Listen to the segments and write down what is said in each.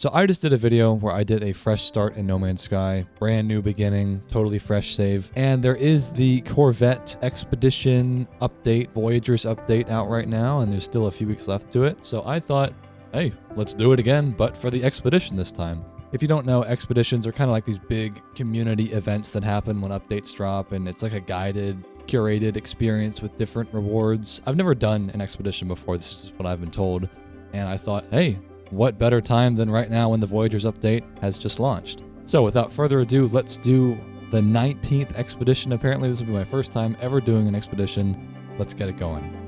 So I just did a video where I did a fresh start in No Man's Sky, brand new beginning, totally fresh save. And there is the Corvette Expedition update, Voyagers update out right now, and there's still a few weeks left to it. So I thought, hey, let's do it again, but for the Expedition this time. If you don't know, Expeditions are kind of like these big community events that happen when updates drop, and it's like a guided, curated experience with different rewards. I've never done an Expedition before, this is just what I've been told. And I thought, hey, what better time than right now when the Voyagers update has just launched. So without further ado, let's do the 19th Expedition. Apparently this will be my first time ever doing an Expedition. Let's get it going.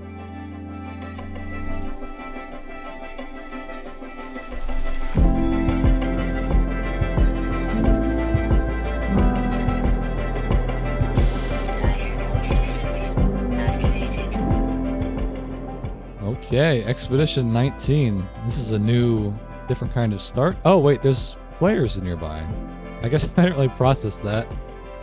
Okay, Expedition 19. This is a new, different kind of start. Oh wait, there's players nearby. I guess I didn't really process that.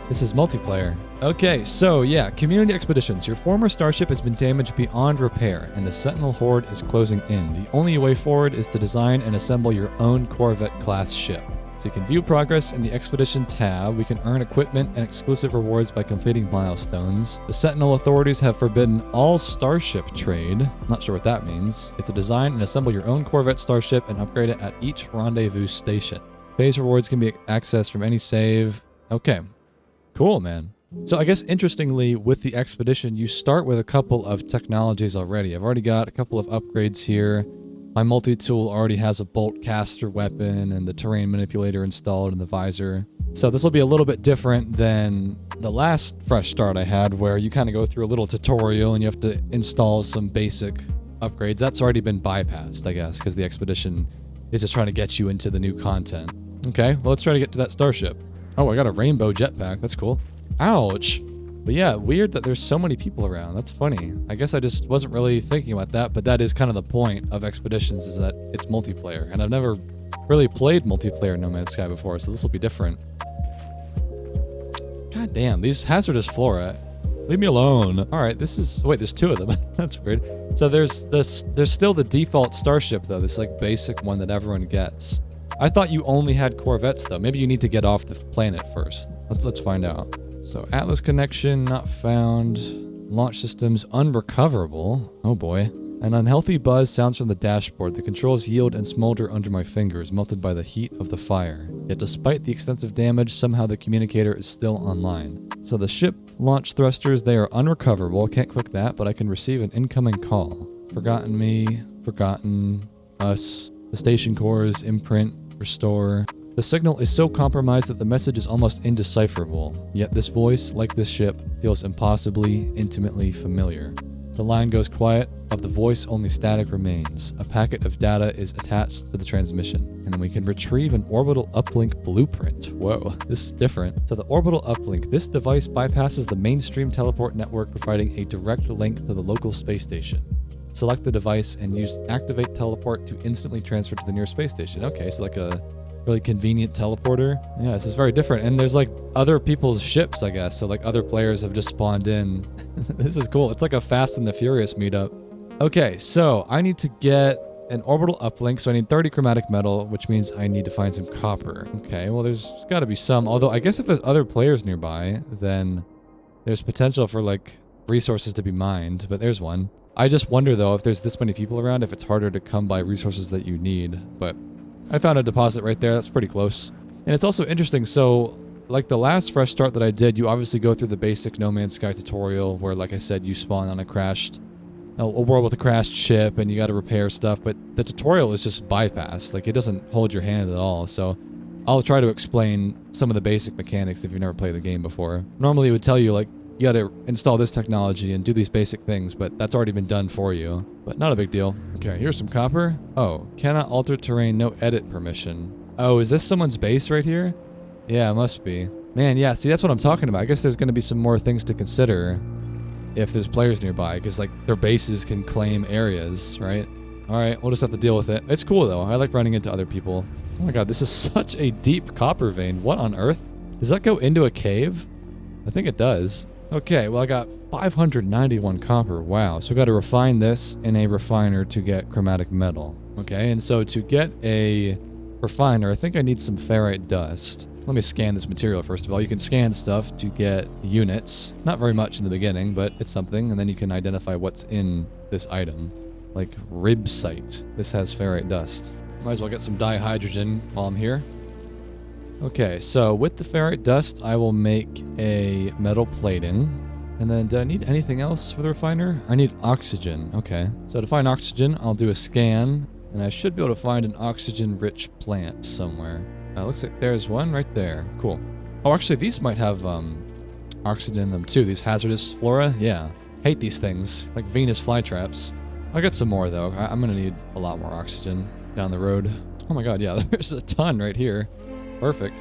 This is multiplayer. Okay, so yeah, community expeditions. Your former starship has been damaged beyond repair, and the Sentinel Horde is closing in. The only way forward is to design and assemble your own Corvette-class ship. So you can view progress in the Expedition tab. We can earn equipment and exclusive rewards by completing milestones. The Sentinel authorities have forbidden all starship trade. I'm not sure what that means. You have to design and assemble your own Corvette starship and upgrade it at each rendezvous station. Phase rewards can be accessed from any save. Okay, cool, man. So I guess interestingly, with the Expedition, you start with a couple of technologies already. I've already got a couple of upgrades here. My multi-tool already has a bolt caster weapon and the terrain manipulator installed in the visor. So this will be a little bit different than the last fresh start I had, where you kind of go through a little tutorial and you have to install some basic upgrades. That's already been bypassed, I guess, because the Expedition is just trying to get you into the new content. Okay, well, let's try to get to that starship. Oh, I got a rainbow jetpack. That's cool. Ouch. But yeah, weird that there's so many people around. That's funny. I guess I just wasn't really thinking about that, but that is kind of the point of Expeditions, is that it's multiplayer. And I've never really played multiplayer No Man's Sky before, so this will be different. God damn, these hazardous flora. Leave me alone. All right, this is... Wait, there's two of them. That's weird. So there's still the default starship, though. This like basic one that everyone gets. I thought you only had Corvettes, though. Maybe you need to get off the planet first. Let's find out. So Atlas connection not found. Launch systems unrecoverable. Oh boy. An unhealthy buzz sounds from the dashboard. The controls yield and smolder under my fingers, melted by the heat of the fire. Yet despite the extensive damage, somehow the communicator is still online. So the ship launch thrusters, they are unrecoverable. Can't click that, but I can receive an incoming call. Forgotten me, forgotten us. The station cores, imprint, restore. The signal is so compromised that the message is almost indecipherable, yet this voice, like this ship, feels impossibly, intimately familiar. The line goes quiet, of the voice only static remains. A packet of data is attached to the transmission, and then we can retrieve an orbital uplink blueprint. Whoa, this is different. So the orbital uplink, this device bypasses the mainstream teleport network, providing a direct link to the local space station. Select the device and use activate teleport to instantly transfer to the nearest space station. Okay, so like a really convenient teleporter. Yeah, this is very different. And there's like other people's ships, I guess. So like other players have just spawned in. This is cool. It's like a Fast and the Furious meetup. Okay, so I need to get an orbital uplink. So I need 30 chromatic metal, which means I need to find some copper. Okay, well there's got to be some. Although I guess if there's other players nearby, then there's potential for like resources to be mined. But there's one. I just wonder though, if there's this many people around, if it's harder to come by resources that you need. But I found a deposit right there. That's pretty close. And it's also interesting. So like the last fresh start that I did, you obviously go through the basic No Man's Sky tutorial where, like I said, you spawn on a world with a crashed ship and you got to repair stuff. But the tutorial is just bypassed. Like it doesn't hold your hand at all. So I'll try to explain some of the basic mechanics if you've never played the game before. Normally it would tell you like, you gotta install this technology and do these basic things, but that's already been done for you. But not a big deal. Okay, here's some copper. Oh, cannot alter terrain, no edit permission. Oh, is this someone's base right here? Yeah, it must be. Man, yeah, see, that's what I'm talking about. I guess there's gonna be some more things to consider if there's players nearby, because like their bases can claim areas, right? All right, we'll just have to deal with it. It's cool though. I like running into other people. Oh my god, this is such a deep copper vein. What on earth? Does that go into a cave? I think it does. Okay, well I got 591 copper. Wow, so we got to refine this in a refiner to get chromatic metal. Okay, and so to get a refiner, I think I need some ferrite dust. Let me scan this material first of all. You can scan stuff to get units. Not very much in the beginning, but it's something. And then you can identify what's in this item. Like ribsite. This has ferrite dust. Might as well get some dihydrogen while I'm here. Okay, so with the ferrite dust, I will make a metal plating. And then, do I need anything else for the refiner? I need oxygen. Okay, so to find oxygen, I'll do a scan. And I should be able to find an oxygen-rich plant somewhere. Looks like there's one right there. Cool. Oh, actually, these might have oxygen in them too. These hazardous flora. Yeah. Hate these things. Like Venus flytraps. I'll get some more, though. I'm going to need a lot more oxygen down the road. Oh my god, yeah. There's a ton right here. Perfect.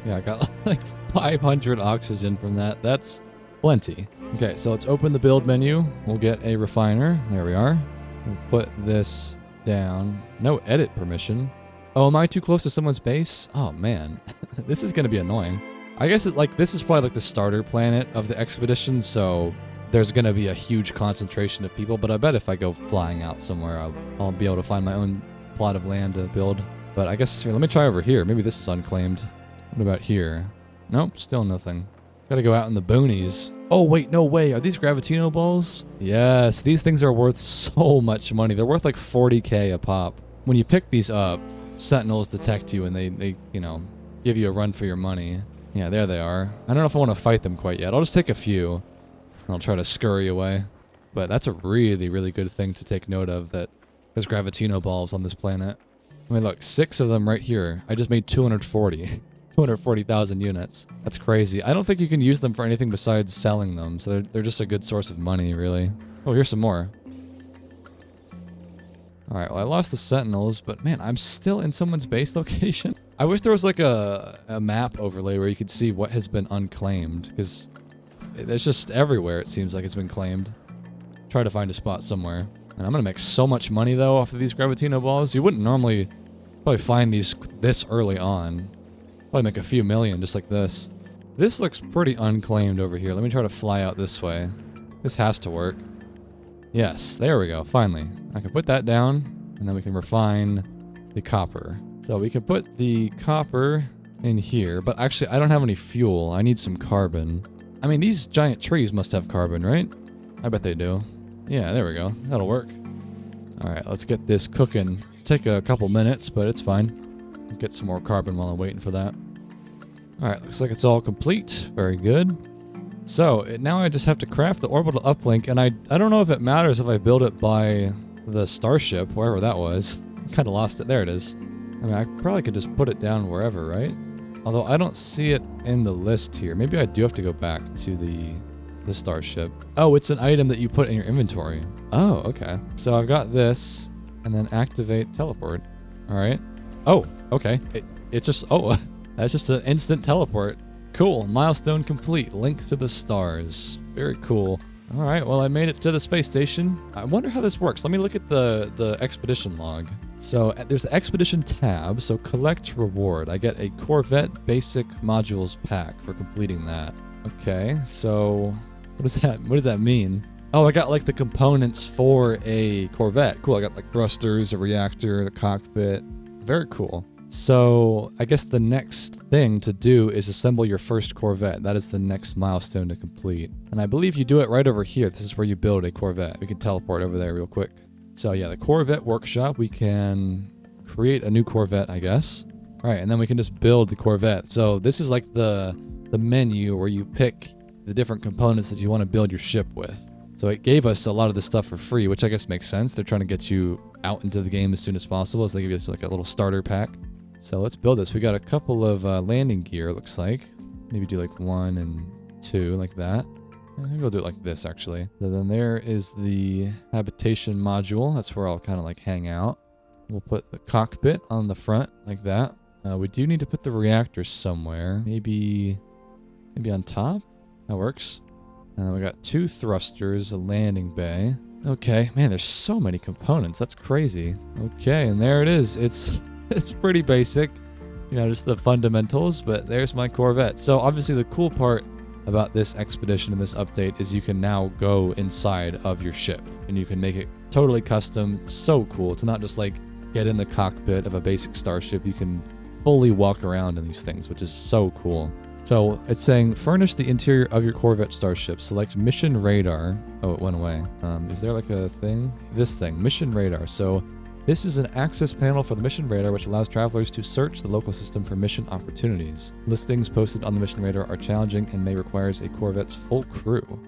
Yeah, I got like 500 oxygen from that. That's plenty. Okay, so let's open the build menu. We'll get a refiner. There we are. We'll put this down. No edit permission. Oh, am I too close to someone's base? Oh man, this is gonna be annoying. I guess this is probably like the starter planet of the expedition, so there's gonna be a huge concentration of people. But I bet if I go flying out somewhere, I'll be able to find my own plot of land to build. But I guess here, let me try over here. Maybe this is unclaimed. What about here? Nope, still nothing. Gotta go out in the boonies. Oh wait, no way. Are these Gravitino balls? Yes, these things are worth so much money. They're worth like 40k a pop. When you pick these up, sentinels detect you and they you know, give you a run for your money. Yeah, there they are. I don't know if I want to fight them quite yet. I'll just take a few. And I'll try to scurry away. But that's a really, really good thing to take note of, that there's Gravitino balls on this planet. I mean, look, 6 of them right here. I just made 240. 240,000 units. That's crazy. I don't think you can use them for anything besides selling them, so they're just a good source of money, really. Oh, here's some more. Alright, well, I lost the sentinels, but man, I'm still in someone's base location. I wish there was like a map overlay where you could see what has been unclaimed, because it's just everywhere it seems like it's been claimed. Try to find a spot somewhere. And I'm gonna make so much money, though, off of these Gravitino balls. You wouldn't normally probably find these this early on. Probably make a few million just like this. This looks pretty unclaimed over here. Let me try to fly out this way. This has to work. Yes, there we go, finally. I can put that down, and then we can refine the copper. So we can put the copper in here, but actually I don't have any fuel. I need some carbon. I mean, these giant trees must have carbon, right? I bet they do. Yeah, there we go. That'll work. Alright, let's get this cooking. Take a couple minutes, but it's fine. Get some more carbon while I'm waiting for that. Alright, looks like it's all complete. Very good. So, now I just have to craft the orbital uplink, and I don't know if it matters if I build it by the starship, wherever that was. I kind of lost it. There it is. I mean, I probably could just put it down wherever, right? Although I don't see it in the list here. Maybe I do have to go back to the starship. Oh, it's an item that you put in your inventory. Oh, okay. So I've got this, and then activate teleport. Alright. Oh, okay. It's just, oh, that's just an instant teleport. Cool. Milestone complete. Link to the stars. Very cool. All right. Well, I made it to the space station. I wonder how this works. Let me look at the expedition log. So there's the expedition tab. So collect reward. I get a Corvette basic modules pack for completing that. Okay. So what does that mean? Oh, I got like the components for a Corvette. Cool. I got like thrusters, a reactor, the cockpit. Very cool. So I guess the next thing to do is assemble your first Corvette. That is the next milestone to complete. And I believe you do it right over here. This is where you build a Corvette. We can teleport over there real quick. So yeah, the Corvette workshop, we can create a new Corvette, I guess. All right, and then we can just build the Corvette. So this is like the menu where you pick the different components that you want to build your ship with. So it gave us a lot of this stuff for free, which I guess makes sense. They're trying to get you out into the game as soon as possible, so they give us like a little starter pack. So let's build this. We got a couple of landing gear, looks like. Maybe do like 1 and 2, like that. Maybe we'll do it like this, actually. So then there is the habitation module. That's where I'll kind of like hang out. We'll put the cockpit on the front, like that. We do need to put the reactor somewhere. Maybe on top? That works. And then we got 2 thrusters, a landing bay. Okay, man, there's so many components. That's crazy. Okay, and there it is. It's pretty basic, you know, just the fundamentals, but there's my Corvette. So obviously the cool part about this expedition and this update is you can now go inside of your ship and you can make it totally custom. It's so cool. It's not just like get in the cockpit of a basic starship. You can fully walk around in these things, which is so cool. So it's saying, furnish the interior of your Corvette starship. Select mission radar. Oh, it went away. Is there like a thing? This thing, mission radar. So this is an access panel for the mission radar, which allows travelers to search the local system for mission opportunities. Listings posted on the mission radar are challenging and may require a Corvette's full crew.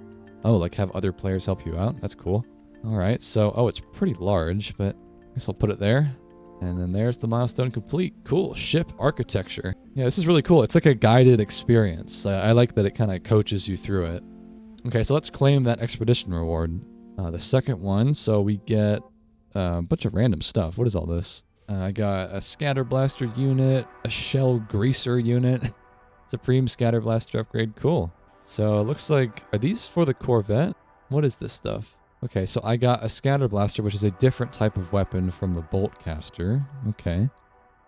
Oh, like have other players help you out? That's cool. All right, so, oh, it's pretty large, but I guess I'll put it there. And then there's the milestone complete. Cool, ship architecture. Yeah, this is really cool. It's like a guided experience. I like that it kind of coaches you through it. Okay, so let's claim that expedition reward. The second one, so we get a bunch of random stuff. What is all this? I got a scatter blaster unit, a shell greaser unit, supreme scatter blaster upgrade. Cool. So it looks like, are these for the Corvette? What is this stuff? Okay, so I got a scatter blaster, which is a different type of weapon from the bolt caster. Okay.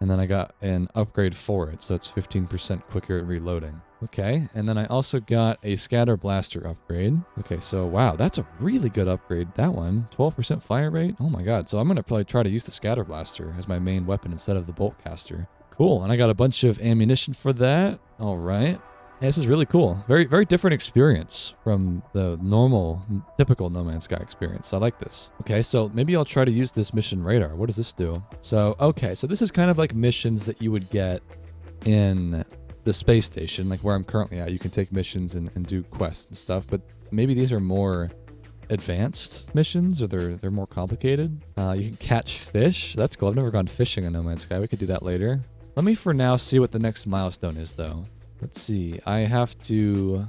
And then I got an upgrade for it, so it's 15% quicker at reloading. Okay, and then I also got a scatter blaster upgrade. Okay, so wow, that's a really good upgrade. That one, 12% fire rate. Oh my god, so I'm going to probably try to use the scatter blaster as my main weapon instead of the bolt caster. Cool, and I got a bunch of ammunition for that. All right. Yeah, this is really cool. Very, very different experience from the normal, typical No Man's Sky experience. I like this. Okay, so maybe I'll try to use this mission radar. What does this do? So, okay, so this is kind of like missions that you would get in the space station, like where I'm currently at. You can take missions and do quests and stuff, but maybe these are more advanced missions, or they're more complicated. You can catch fish. That's cool. I've never gone fishing in No Man's Sky. We could do that later. Let me for now see what the next milestone is, though. Let's see. I have to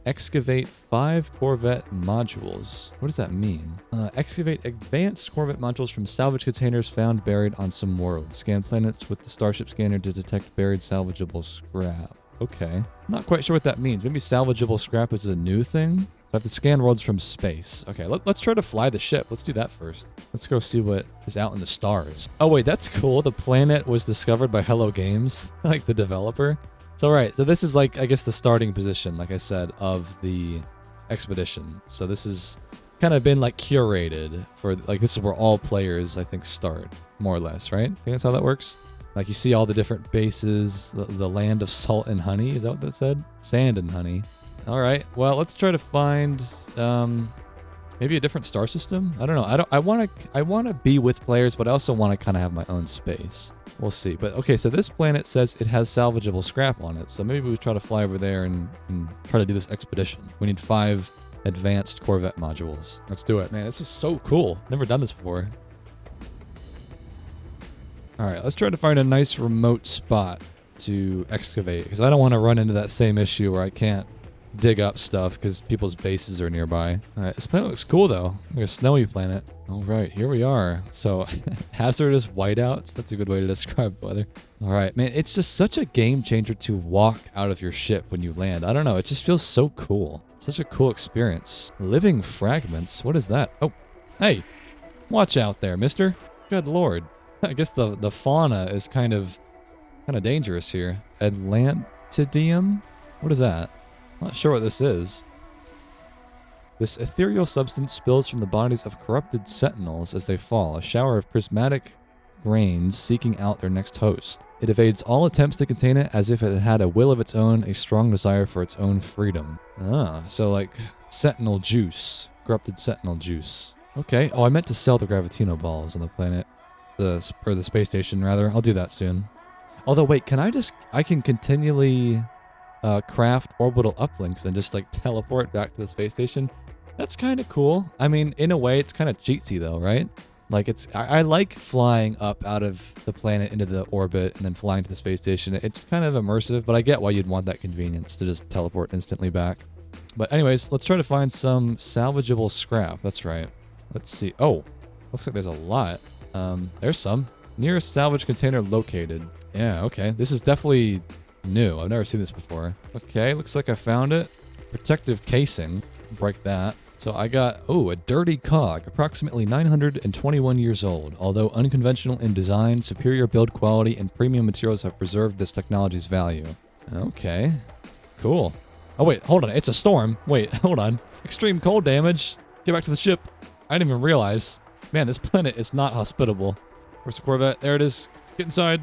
excavate 5 Corvette modules. What does that mean? Excavate advanced Corvette modules from salvage containers found buried on some world. Scan planets with the Starship scanner to detect buried salvageable scrap. Okay. Not quite sure what that means. Maybe salvageable scrap is a new thing? I have to scan worlds from space. Okay, let's try to fly the ship. Let's do that first. Let's go see what is out in the stars. Oh wait, that's cool. The planet was discovered by Hello Games, like the developer. So right, so this is like, I guess, the starting position, like I said, of the expedition. So this is kind of been like curated for, like, this is where all players, I think, start, more or less, right? I think that's how that works. Like, you see all the different bases, the land of salt and honey, is that what that said? Sand and honey. All right, well, let's try to find maybe a different star system. I don't know. I want to be with players, but I also want to kind of have my own space. We'll see. But okay, so this planet says it has salvageable scrap on it. So maybe we try to fly over there and try to do this expedition. We need 5 advanced Corvette modules. Let's do it, man. This is so cool. Never done this before. All right, let's try to find a nice remote spot to excavate, because I don't want to run into that same issue where I can't dig up stuff because people's bases are nearby. All right, this planet looks cool though, like a snowy planet. All right, here we are. So hazardous whiteouts, that's a good way to describe the weather. All right, man, it's just such a game changer to walk out of your ship when you land. I don't know, it just feels so cool. Such a cool experience. Living fragments, what is that? Oh, hey, watch out there, mister. Good lord. I guess the fauna is kind of dangerous here. Atlantidium? What is that? Not sure what this is. This ethereal substance spills from the bodies of corrupted sentinels as they fall, a shower of prismatic grains seeking out their next host. It evades all attempts to contain it as if it had a will of its own, a strong desire for its own freedom. Ah, so like sentinel juice. Corrupted sentinel juice. Okay. Oh, I meant to sell the Gravitino balls on the planet. The space station, rather. I'll do that soon. Although, wait, I can continually craft orbital uplinks and just like teleport back to the space station. That's kind of cool. I mean, in a way, it's kind of cheatsy though, right? Like I like flying up out of the planet into the orbit and then flying to the space station. It's kind of immersive, but I get why you'd want that convenience to just teleport instantly back. But anyways, let's try to find some salvageable scrap. That's right. Let's see. Oh, looks like there's a lot. There's some. Nearest salvage container located. Yeah, okay. This is definitely new. I've never seen this before. Okay, looks like I found it. Protective casing. Break that. So I got, a dirty cog, approximately 921 years old. Although unconventional in design, superior build quality, and premium materials have preserved this technology's value. Okay, cool. Oh wait, hold on, it's a storm. Wait, hold on. Extreme cold damage. Get back to the ship. I didn't even realize. Man, this planet is not hospitable. Where's the Corvette? There it is. Get inside.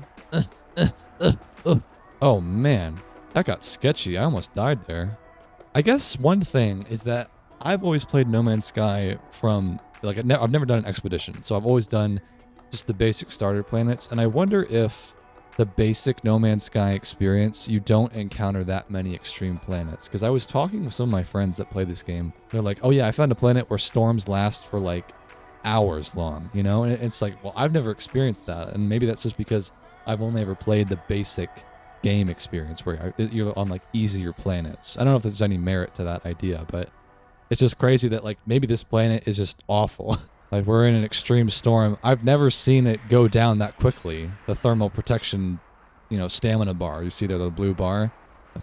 Oh, man. That got sketchy. I almost died there. I guess one thing is that I've always played No Man's Sky from, like, I've never done an expedition, so I've always done just the basic starter planets, and I wonder if the basic No Man's Sky experience, you don't encounter that many extreme planets. Because I was talking with some of my friends that play this game. They're like, oh yeah, I found a planet where storms last for like hours long, you know? And it's like, well, I've never experienced that. And maybe that's just because I've only ever played the basic game experience where you're on like easier planets. I don't know if there's any merit to that idea, but it's just crazy that like maybe this planet is just awful. Like, we're in an extreme storm. I've never seen it go down that quickly. The thermal protection, you know, stamina bar. You see there, the blue bar?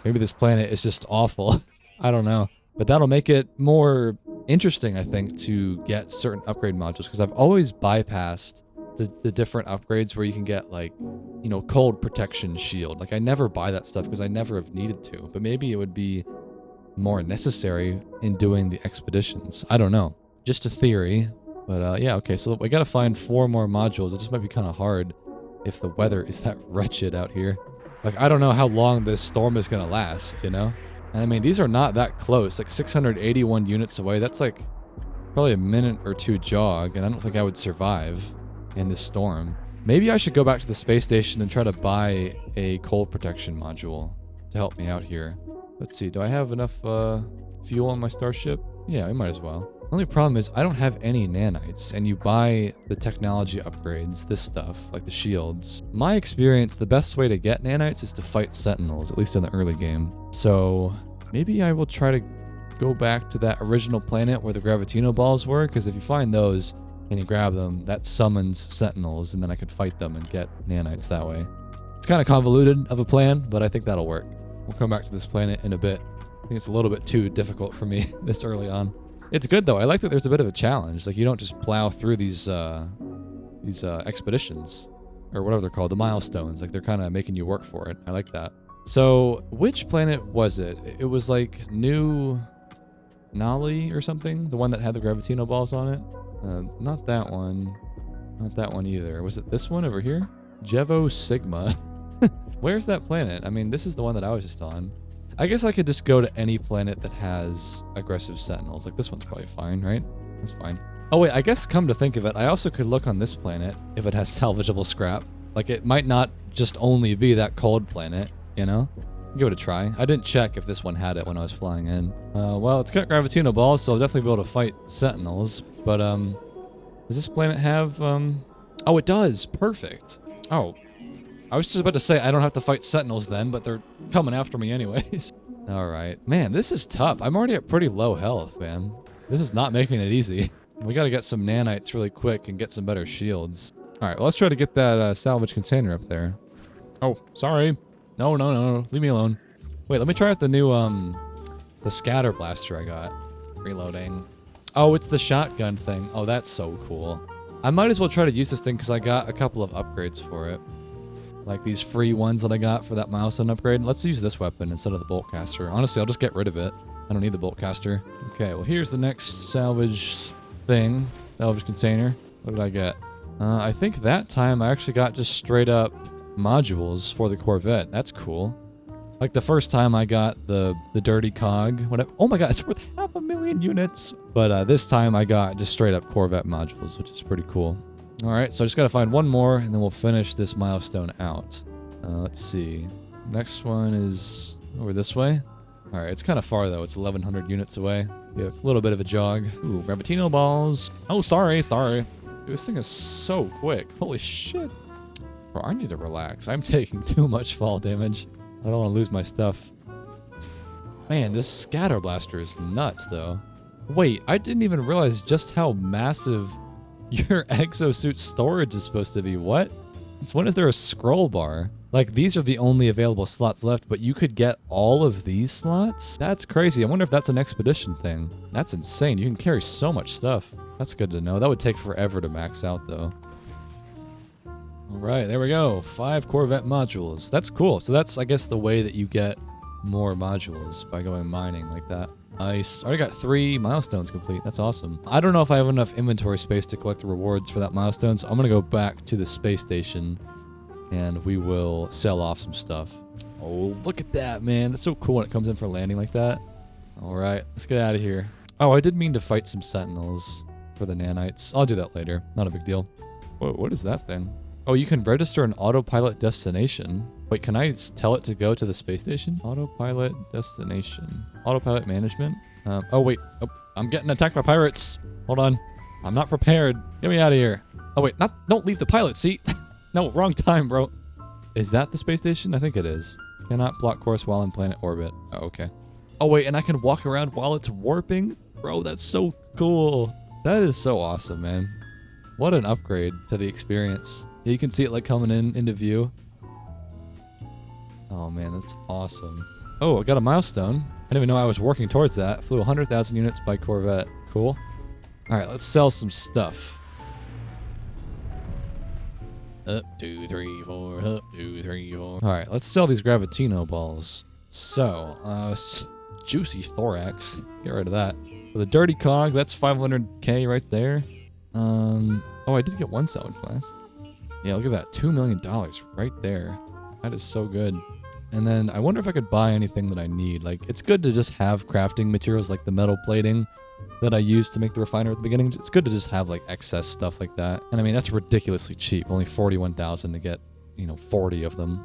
Maybe this planet is just awful. I don't know. But that'll make it more interesting, I think, to get certain upgrade modules. Because I've always bypassed the different upgrades where you can get, like, you know, cold protection shield. Like, I never buy that stuff because I never have needed to. But maybe it would be more necessary in doing the expeditions. I don't know. Just a theory. But yeah, okay, so we gotta find 4 more modules. It just might be kind of hard if the weather is that wretched out here. Like, I don't know how long this storm is gonna last, you know? And I mean, these are not that close. Like, 681 units away. That's like probably a minute or 2 jog, and I don't think I would survive in this storm. Maybe I should go back to the space station and try to buy a cold protection module to help me out here. Let's see, do I have enough fuel on my starship? Yeah, I might as well. The only problem is I don't have any nanites, and you buy the technology upgrades, this stuff, like the shields. My experience, the best way to get nanites is to fight sentinels, at least in the early game. So maybe I will try to go back to that original planet where the gravitino balls were, because if you find those and you grab them, that summons sentinels, and then I could fight them and get nanites that way. It's kind of convoluted of a plan, but I think that'll work. We'll come back to this planet in a bit. I think it's a little bit too difficult for me this early on. It's good though. I like that there's a bit of a challenge. Like, you don't just plow through these expeditions or whatever they're called, the milestones. Like, they're kind of making you work for it. I like that. So, which planet was it? It was like New Nali or something, the one that had the gravitino balls on it. Not that one. Not that one either. Was it this one over here? Jevo Sigma. Where's that planet? I mean, this is the one that I was just on. I guess I could just go to any planet that has aggressive sentinels. Like, this one's probably fine, right? That's fine. Oh wait, I guess come to think of it, I also could look on this planet if it has salvageable scrap. Like, it might not just only be that cold planet, you know? Give it a try. I didn't check if this one had it when I was flying in. Well, it's got gravitino balls, so I'll definitely be able to fight sentinels. But, does this planet have, Oh, it does! Perfect! Oh. I was just about to say I don't have to fight sentinels then, but they're coming after me anyways. Alright. Man, this is tough. I'm already at pretty low health, man. This is not making it easy. We gotta get some nanites really quick and get some better shields. Alright, well, let's try to get that salvage container up there. Oh, sorry. No. Leave me alone. Wait, let me try out the new, the scatter blaster I got. Reloading. Oh, it's the shotgun thing. Oh, that's so cool. I might as well try to use this thing because I got a couple of upgrades for it. Like these free ones that I got for that milestone upgrade. Let's use this weapon instead of the boltcaster. Honestly, I'll just get rid of it. I don't need the boltcaster. Okay, well, here's the next salvage thing. Salvage container. What did I get? I think that time I actually got just straight up modules for the Corvette. That's cool. Like the first time I got the dirty cog. Whatever. Oh my god, it's worth 500,000 units. But this time I got just straight up Corvette modules, which is pretty cool. Alright, so I just gotta find one more, and then we'll finish this milestone out. Let's see. Next one is over this way. Alright, it's kind of far, though. It's 1,100 units away. Yeah, a little bit of a jog. Ooh, gravitino balls. Oh, sorry. Dude, this thing is so quick. Holy shit. Bro, I need to relax. I'm taking too much fall damage. I don't want to lose my stuff. Man, this scatter blaster is nuts, though. Wait, I didn't even realize just how massive your exosuit storage is supposed to be. What? When is there a scroll bar? Like, these are the only available slots left, but you could get all of these slots? That's crazy. I wonder if that's an expedition thing. That's insane. You can carry so much stuff. That's good to know. That would take forever to max out, though. Alright, there we go. 5 Corvette modules. That's cool. So that's, I guess, the way that you get more modules, by going mining like that. Nice. Already got 3 milestones complete. That's awesome. I don't know if I have enough inventory space to collect the rewards for that milestone, so I'm going to go back to the space station and we will sell off some stuff. Oh, look at that, man. That's so cool when it comes in for landing like that. All right, let's get out of here. Oh, I did mean to fight some sentinels for the nanites. I'll do that later. Not a big deal. Whoa, what is that thing? Oh, you can register an autopilot destination. Wait, can I tell it to go to the space station? Autopilot destination. Autopilot management. Oh, wait. Oh, I'm getting attacked by pirates. Hold on. I'm not prepared. Get me out of here. Oh, wait. Don't leave the pilot seat. No, wrong time, bro. Is that the space station? I think it is. Cannot plot course while in planet orbit. Oh, okay. Oh, wait. And I can walk around while it's warping? Bro, that's so cool. That is so awesome, man. What an upgrade to the experience. Yeah, you can see it like coming into view. Oh man, that's awesome. Oh, I got a milestone. I didn't even know I was working towards that. Flew 100,000 units by Corvette. Cool. All right, let's sell some stuff. Up, 2, 3, 4. Up, 2, 3, 4. All right, let's sell these Gravitino balls. So, juicy thorax. Get rid of that. For the dirty cog, that's 500k right there. Oh, I did get 1 salvage class. Yeah, look at that. $2 million right there. That is so good. And then I wonder if I could buy anything that I need. Like, it's good to just have crafting materials like the metal plating that I used to make the refiner at the beginning. It's good to just have like excess stuff like that. And I mean, that's ridiculously cheap. Only 41,000 to get, 40 of them.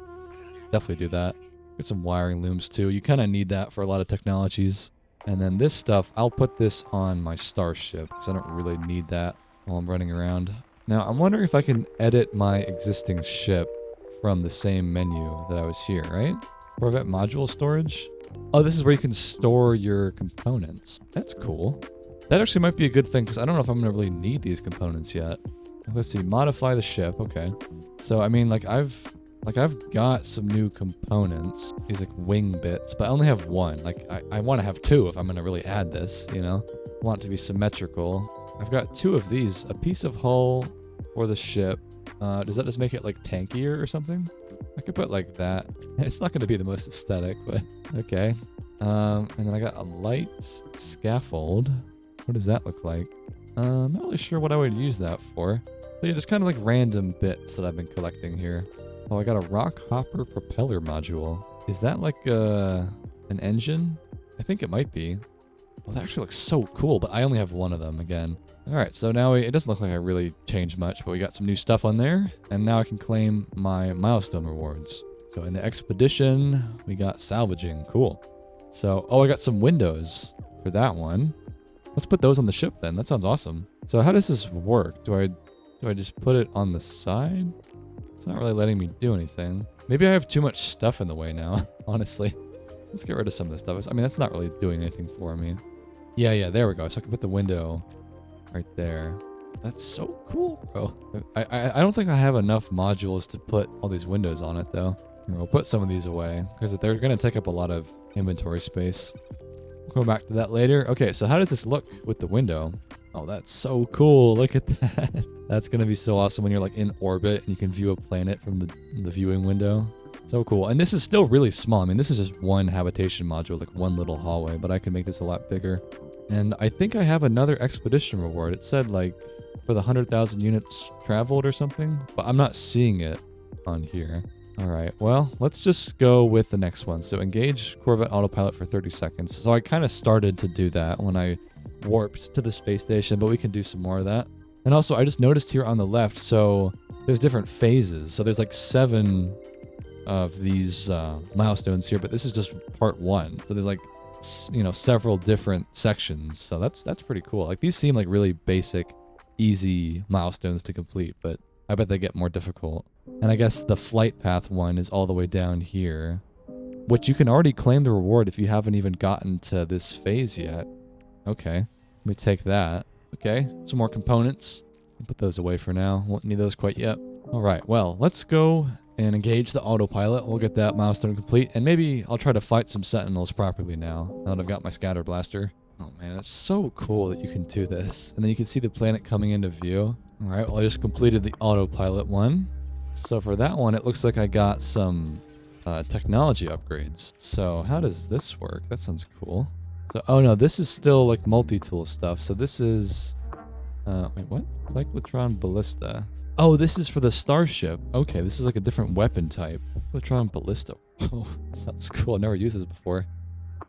Definitely do that. Get some wiring looms too. You kind of need that for a lot of technologies. And then this stuff, I'll put this on my starship because I don't really need that while I'm running around. Now, I'm wondering if I can edit my existing ship from the same menu that I was here, right? Corvette module storage. Oh, this is where you can store your components. That's cool. That actually might be a good thing because I don't know if I'm going to really need these components yet. Let's see. Modify the ship. Okay. So, I mean, I've got some new components. These wing bits, but I only have 1. I want to have 2 if I'm going to really add this, I want it to be symmetrical. I've got 2 of these. A piece of hull for the ship. Does that just make it tankier or something? I could put like that. It's not going to be the most aesthetic, but okay. And then I got a light scaffold. What does that look like? I'm not really sure what I would use that for. But yeah, just kind of random bits that I've been collecting here. Oh, I got a rock hopper propeller module. Is that an engine? I think it might be. Well, that actually looks so cool, but I only have 1 of them again. All right, so now it doesn't look like I really changed much, but we got some new stuff on there, and now I can claim my milestone rewards. So in the expedition, we got salvaging. Cool. So, I got some windows for that one. Let's put those on the ship then. That sounds awesome. So how does this work? Do I just put it on the side? It's not really letting me do anything. Maybe I have too much stuff in the way now, honestly. Let's get rid of some of this stuff. I mean, that's not really doing anything for me. Yeah, there we go. So I can put the window right there. That's so cool, bro. I don't think I have enough modules to put all these windows on it, though. Here, we'll put some of these away because they're going to take up a lot of inventory space. We'll go back to that later. Okay, so how does this look with the window? Oh, that's so cool. Look at that. That's going to be so awesome when you're in orbit and you can view a planet from the viewing window. So cool. And this is still really small. I mean, this is just 1 habitation module, 1 little hallway, but I can make this a lot bigger. And I think I have another expedition reward. It said for the 100,000 units traveled or something, but I'm not seeing it on here. All right, well, let's just go with the next one. So engage Corvette autopilot for 30 seconds. So I kind of started to do that when I warped to the space station, but we can do some more of that. And also, I just noticed here on the left, so there's different phases. So there's 7 of these milestones here, but this is just part 1. So there's several different sections. So that's pretty cool. These seem like really basic, easy milestones to complete, but I bet they get more difficult. And I guess the flight path one is all the way down here, which you can already claim the reward if you haven't even gotten to this phase yet. Okay, let me take that. Okay, some more components. I'll put those away for now. Won't need those quite yet. All right, well, let's go and engage the autopilot. We'll get that milestone complete, and maybe I'll try to fight some sentinels properly now that I've got my scatter blaster. Oh man, it's so cool that you can do this. And then you can see the planet coming into view. All right, well, I just completed the autopilot one. So for that one, it looks like I got some technology upgrades. So how does this work? That sounds cool. So, oh no, this is still like multi-tool stuff. So this is, wait, what? Cyclotron Ballista. Oh, this is for the Starship. Okay, this is like a different weapon type. Cyclotron Ballista. Oh, sounds cool. I've never used this before.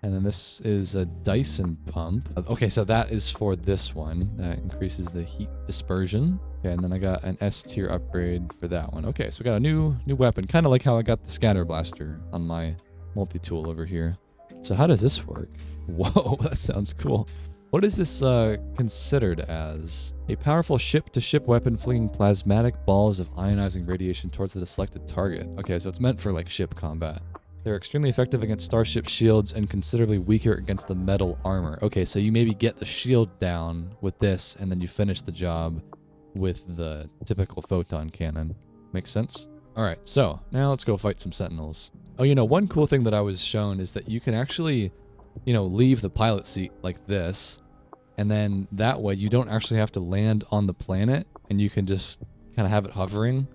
And then this is a Dyson pump. Okay, so that is for this one. That increases the heat dispersion. Okay, and then I got an S tier upgrade for that one. Okay, so we got a new weapon. Kind of like how I got the scatter blaster on my multi-tool over here. So how does this work? Whoa, that sounds cool. What is this considered as? A powerful ship-to-ship weapon flinging plasmatic balls of ionizing radiation towards the selected target. Okay, so it's meant for like ship combat. They're extremely effective against starship shields and considerably weaker against the metal armor. Okay, so you maybe get the shield down with this, and then you finish the job with the typical photon cannon. Makes sense? Alright, so now let's go fight some sentinels. Oh, you know, one cool thing that I was shown is that you can actually, you know, leave the pilot seat like this, and then that way you don't actually have to land on the planet, and you can just kind of have it hovering,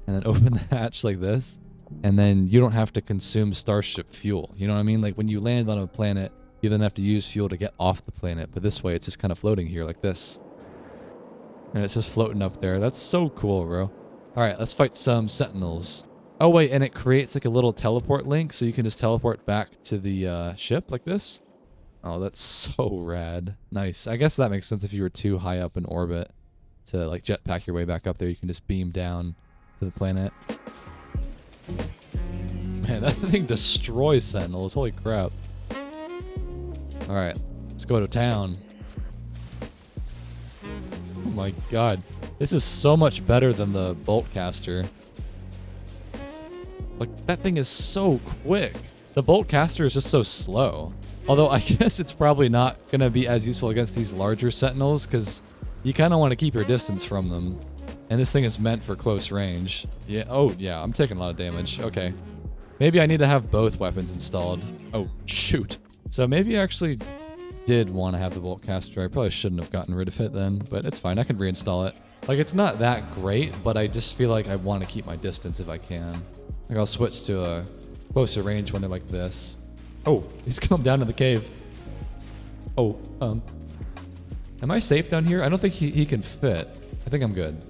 and then open the hatch like this. And then you don't have to consume starship fuel. You know what I mean? Like when you land on a planet, you then have to use fuel to get off the planet. But this way, it's just kind of floating here like this. And it's just floating up there. That's so cool, bro. All right, let's fight some sentinels. Oh, wait, and it creates like a little teleport link, so you can just teleport back to the ship like this. Oh, that's so rad. Nice. I guess that makes sense if you were too high up in orbit to like jetpack your way back up there. You can just beam down to the planet. Man, that thing destroys sentinels. Holy crap. Alright, let's go to town. Oh my god. This is so much better than the boltcaster. Like, that thing is so quick. The boltcaster is just so slow. Although, I guess it's probably not going to be as useful against these larger sentinels, because you kind of want to keep your distance from them. And this thing is meant for close range. Yeah. Oh, yeah. I'm taking a lot of damage. Okay. Maybe I need to have both weapons installed. Oh, shoot. So maybe I actually did want to have the boltcaster. I probably shouldn't have gotten rid of it then, but it's fine. I can reinstall it. Like, it's not that great, but I just feel like I want to keep my distance if I can. Like, I'll switch to a closer range when they're like this. Oh, he's come down to the cave. Oh, am I safe down here? I don't think he can fit. I think I'm good.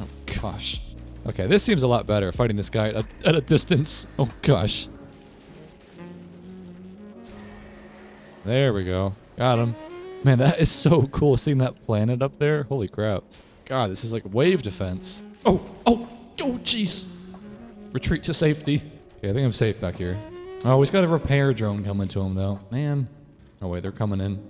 Oh, gosh. Okay, this seems a lot better, fighting this guy at a distance. Oh, gosh. There we go. Got him. Man, that is so cool, seeing that planet up there. Holy crap. God, this is like wave defense. Oh, jeez. Retreat to safety. Okay, I think I'm safe back here. Oh, he's got a repair drone coming to him, though. Man. Oh, wait, they're coming in.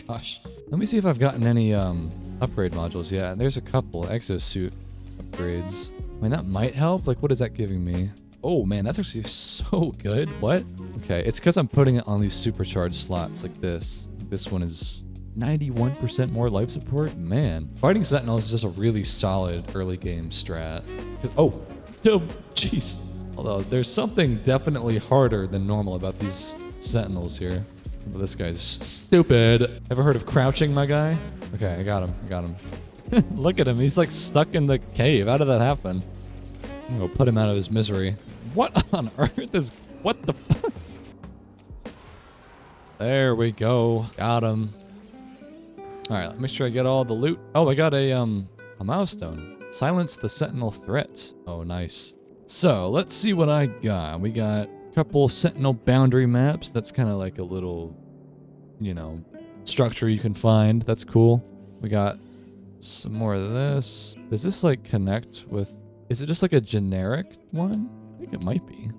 Gosh. Let me see if I've gotten any upgrade modules. Yeah, there's a couple exosuit upgrades. I mean, that might help. Like, what is that giving me? Oh, man, that's actually so good. What? Okay, it's because I'm putting it on these supercharged slots like this. This one is 91% more life support. Man, fighting sentinels is just a really solid early game strat. Oh, jeez. Although, there's something definitely harder than normal about these sentinels here. Well, this guy's stupid. Ever heard of crouching, my guy? Okay, I got him. Look at him. He's like stuck in the cave. How did that happen? I'm gonna put him out of his misery. What on earth is... What the fuck? There we go. Got him. Alright, let me make sure I get all the loot. Oh, I got a milestone. Silence the sentinel threat. Oh, nice. So, let's see what I got. We got a couple sentinel boundary maps. That's kind of like a little, you know, structure you can find. That's cool. We got some more of this. Does this like connect with... Is it just like a generic one? I think it might be.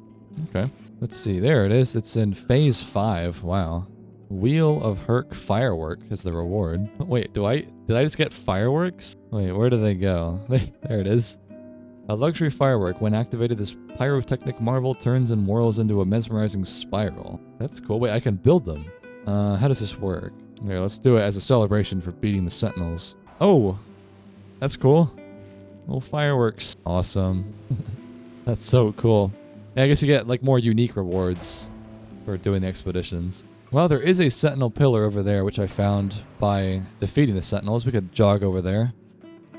Okay. Let's see. There it is. It's in phase 5. Wow. Wheel of Herc firework is the reward. Wait, did I just get fireworks? Wait, where do they go? There it is. A luxury firework. When activated, this pyrotechnic marvel turns and whirls into a mesmerizing spiral. That's cool. Wait, I can build them. How does this work? Here, let's do it as a celebration for beating the sentinels. Oh, that's cool. Little fireworks. Awesome. That's so cool. Yeah, I guess you get like more unique rewards for doing the expeditions. Well, there is a sentinel pillar over there, which I found by defeating the sentinels. We could jog over there,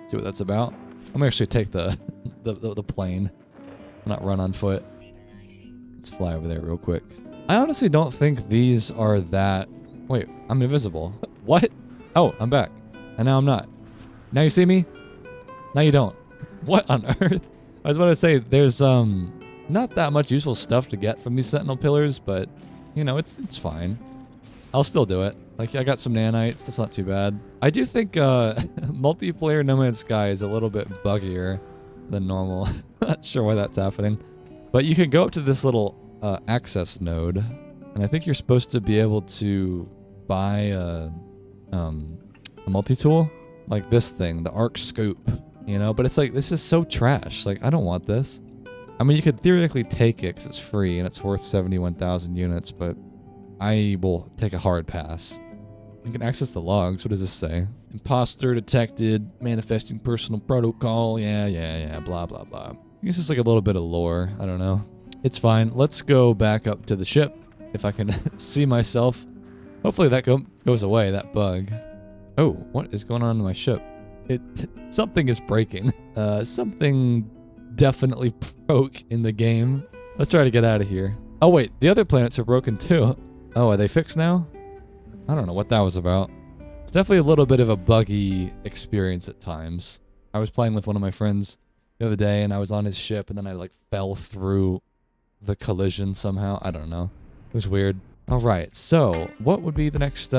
see what that's about. I'm gonna actually take the plane, not run on foot. Let's fly over there real quick. I honestly don't think these are that... Wait, I'm invisible. What? Oh, I'm back. And now I'm not. Now you see me? Now you don't. What on earth? I was about to say, there's not that much useful stuff to get from these sentinel pillars, but, you know, it's fine. I'll still do it. Like, I got some nanites. That's not too bad. I do think multiplayer No Man's Sky is a little bit buggier than normal. Not sure why that's happening. But you can go up to this little access node, and I think you're supposed to be able to buy a multi-tool, like this thing, the arc scoop, you know? But it's like, this is so trash. Like, I don't want this. I mean, you could theoretically take it because it's free and it's worth 71,000 units, but I will take a hard pass. You can access the logs. What does this say? Imposter detected, manifesting personal protocol. Yeah, blah, blah, blah. I guess it's like a little bit of lore. I don't know. It's fine. Let's go back up to the ship if I can see myself. Hopefully that goes away, that bug. Oh, what is going on in my ship? Something is breaking. Something definitely broke in the game. Let's try to get out of here. Oh wait, the other planets are broken too. Oh, are they fixed now? I don't know what that was about. It's definitely a little bit of a buggy experience at times. I was playing with one of my friends the other day and I was on his ship and then I like fell through the collision somehow. I don't know. It was weird. All right, so what would be the next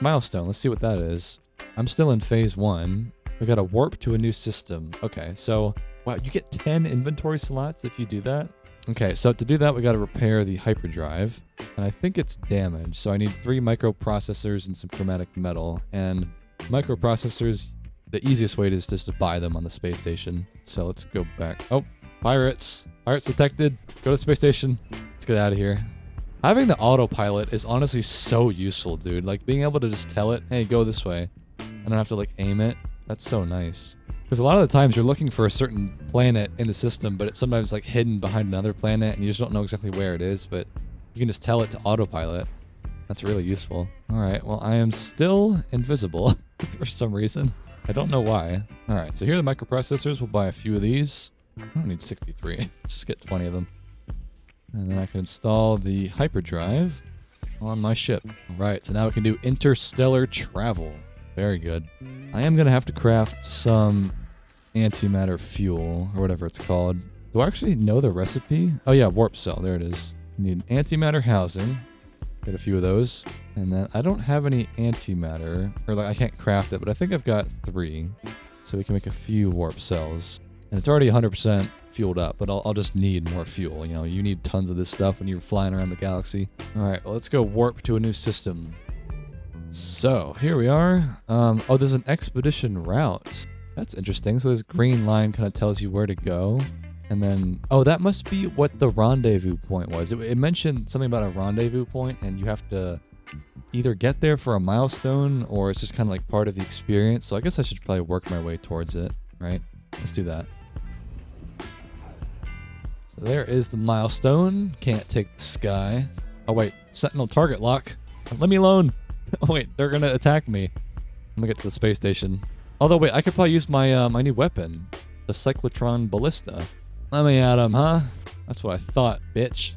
milestone? Let's see what that is. I'm still in phase 1. We got to warp to a new system. Okay, so wow, you get 10 inventory slots if you do that. Okay, so to do that, we got to repair the hyperdrive, and I think it's damaged. So I need 3 microprocessors and some chromatic metal. And microprocessors, the easiest way is just to buy them on the space station. So let's go back. Oh, pirates! Pirates detected. Go to the space station. Let's get out of here. Having the autopilot is honestly so useful, dude. Like being able to just tell it, hey, go this way. I don't have to like aim it. That's so nice. Because a lot of the times you're looking for a certain planet in the system, but it's sometimes like hidden behind another planet and you just don't know exactly where it is, but you can just tell it to autopilot. That's really useful. All right, well, I am still invisible for some reason. I don't know why. All right, so here are the microprocessors. We'll buy a few of these. I don't need 63. Let's just get 20 of them. And then I can install the hyperdrive on my ship. All right, so now we can do interstellar travel. Very good. I am going to have to craft some antimatter fuel, or whatever it's called. Do I actually know the recipe? Oh yeah, warp cell. There it is. Need antimatter housing. Get a few of those. And then I don't have any antimatter, or like I can't craft it, but I think I've got 3. So we can make a few warp cells. And it's already 100% fueled up, but I'll just need more fuel. You know, you need tons of this stuff when you're flying around the galaxy. All right, well, let's go warp to a new system. So here we are. Oh, there's an expedition route. That's interesting. So this green line kind of tells you where to go. And then, oh, that must be what the rendezvous point was. It mentioned something about a rendezvous point, and you have to either get there for a milestone or it's just kind of like part of the experience. So I guess I should probably work my way towards it, right? Let's do that. So there is the milestone. Can't take the sky. Oh wait, Sentinel target lock. Let me alone. Oh wait, they're gonna attack me. I'm gonna get to the space station. Although wait, I could probably use my my new weapon, the cyclotron ballista. Let me at him, huh? That's what I thought, bitch.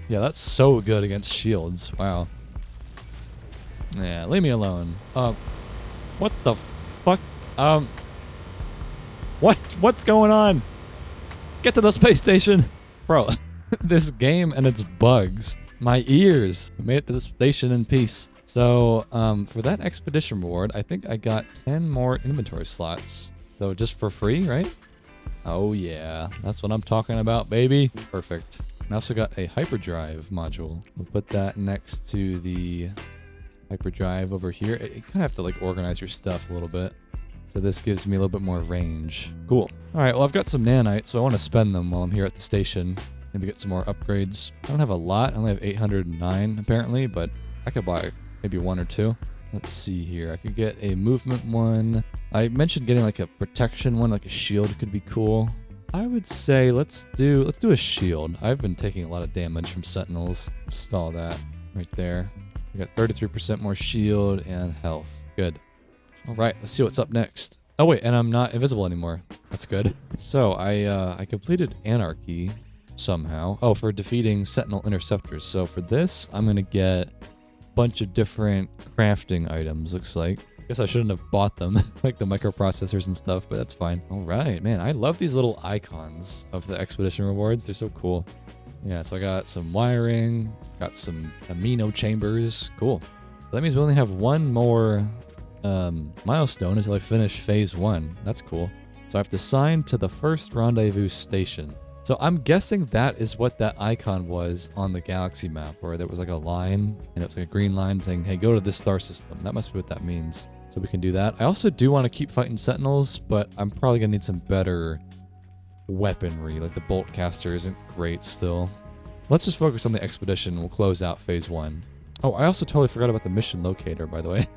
Yeah, that's so good against shields. Wow. Yeah, leave me alone. What the fuck? What's going on? Get to the space station. Bro, this game and its bugs. My ears. Made it to the station in peace. So, for that expedition reward, I think I got 10 more inventory slots. So just for free, right? Oh yeah, that's what I'm talking about, baby. Perfect. I also got a hyperdrive module. We'll put that next to the hyperdrive over here. You kind of have to like organize your stuff a little bit. So this gives me a little bit more range. Cool. All right, well, I've got some nanites, so I want to spend them while I'm here at the station. Maybe get some more upgrades. I don't have a lot. I only have 809 apparently, but I could buy maybe 1 or 2. Let's see here. I could get a movement one. I mentioned getting like a protection one, like a shield could be cool. I would say let's do a shield. I've been taking a lot of damage from sentinels. Install that right there. We got 33% more shield and health. Good. All right, let's see what's up next. Oh wait, and I'm not invisible anymore. That's good. So I completed Anarchy. somehow. Oh, for defeating Sentinel interceptors. So for this, I'm going to get a bunch of different crafting items, looks like. I guess I shouldn't have bought them, like the microprocessors and stuff, but that's fine. All right, man, I love these little icons of the expedition rewards. They're so cool. Yeah, so I got some wiring, got some amino chambers. Cool. That means we only have one more milestone until I finish phase 1. That's cool. So I have to sign to the first rendezvous station. So I'm guessing that is what that icon was on the galaxy map, where there was like a line, and it was like a green line saying, hey, go to this star system. That must be what that means. So we can do that. I also do want to keep fighting Sentinels, but I'm probably going to need some better weaponry. Like the bolt caster isn't great still. Let's just focus on the expedition. We'll close out phase 1. Oh, I also totally forgot about the mission locator, by the way.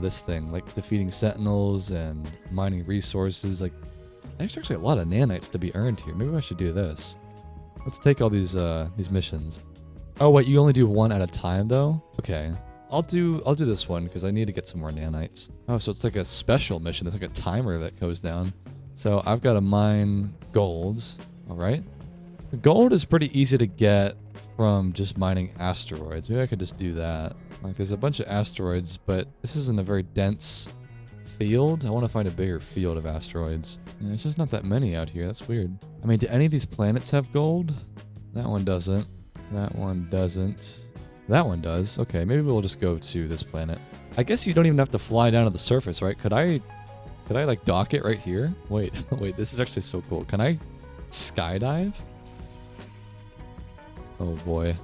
This thing, like defeating Sentinels and mining resources. Like, there's actually a lot of nanites to be earned here. Maybe I should do this. Let's take all these missions. Oh wait, you only do one at a time though? Okay. I'll do this one because I need to get some more nanites. Oh, so it's like a special mission. There's like a timer that goes down. So I've got to mine golds. All right. Gold is pretty easy to get from just mining asteroids. Maybe I could just do that. Like there's a bunch of asteroids, but this isn't a very dense field. I want to find a bigger field of asteroids. And there's just not that many out here. That's weird. I mean, do any of these planets have gold? That one doesn't. That one doesn't. That one does. Okay, maybe we'll just go to this planet. I guess you don't even have to fly down to the surface, right? Could I like dock it right here? Wait, wait, this is actually so cool. Can I skydive? Oh boy.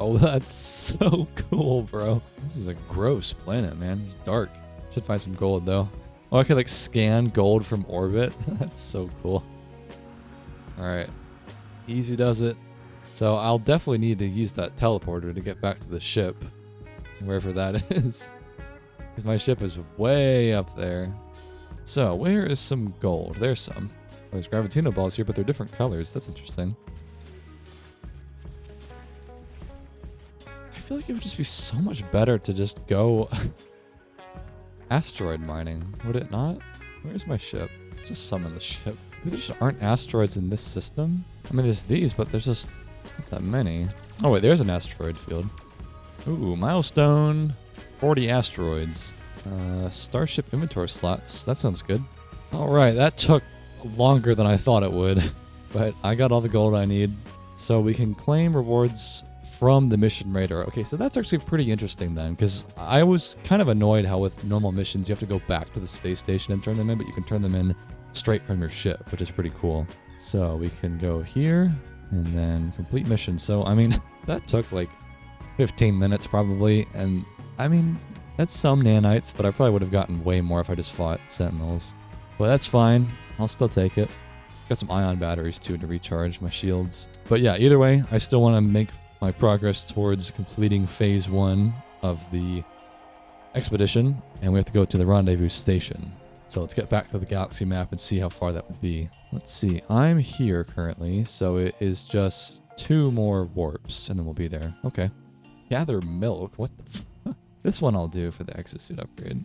Oh, that's so cool, bro. This is a gross planet, man. It's dark. Should find some gold though. Oh, I could like scan gold from orbit. That's so cool. All right. Easy does it. So I'll definitely need to use that teleporter to get back to the ship, wherever that is, because my ship is way up there. So where is some gold? There's some. There's gravitino balls here, but they're different colors. That's interesting. I feel like it would just be so much better to just go asteroid mining, would it not? Where's my ship? Just summon the ship. Maybe there just aren't asteroids in this system? I mean, there's these, but there's just not that many. Oh, wait, there's an asteroid field. Ooh, milestone. 40 asteroids. Starship inventory slots. That sounds good. All right, that took longer than I thought it would, but I got all the gold I need. So we can claim rewards from the mission radar. Okay, so that's actually pretty interesting then, because I was kind of annoyed how with normal missions you have to go back to the space station and turn them in, but you can turn them in straight from your ship, which is pretty cool. So we can go here and then complete mission. So, I mean, that took like 15 minutes probably, and I mean, that's some nanites, but I probably would have gotten way more if I just fought Sentinels. But that's fine. I'll still take it. Got some ion batteries too to recharge my shields. But yeah, either way, I still want to make my progress towards completing phase 1 of the expedition, and we have to go to the rendezvous station. So let's get back to the galaxy map and see how far that would be. Let's see, I'm here currently, so it is just 2 more warps, and then we'll be there. Okay. Gather milk, what the f— This one I'll do for the exosuit upgrade.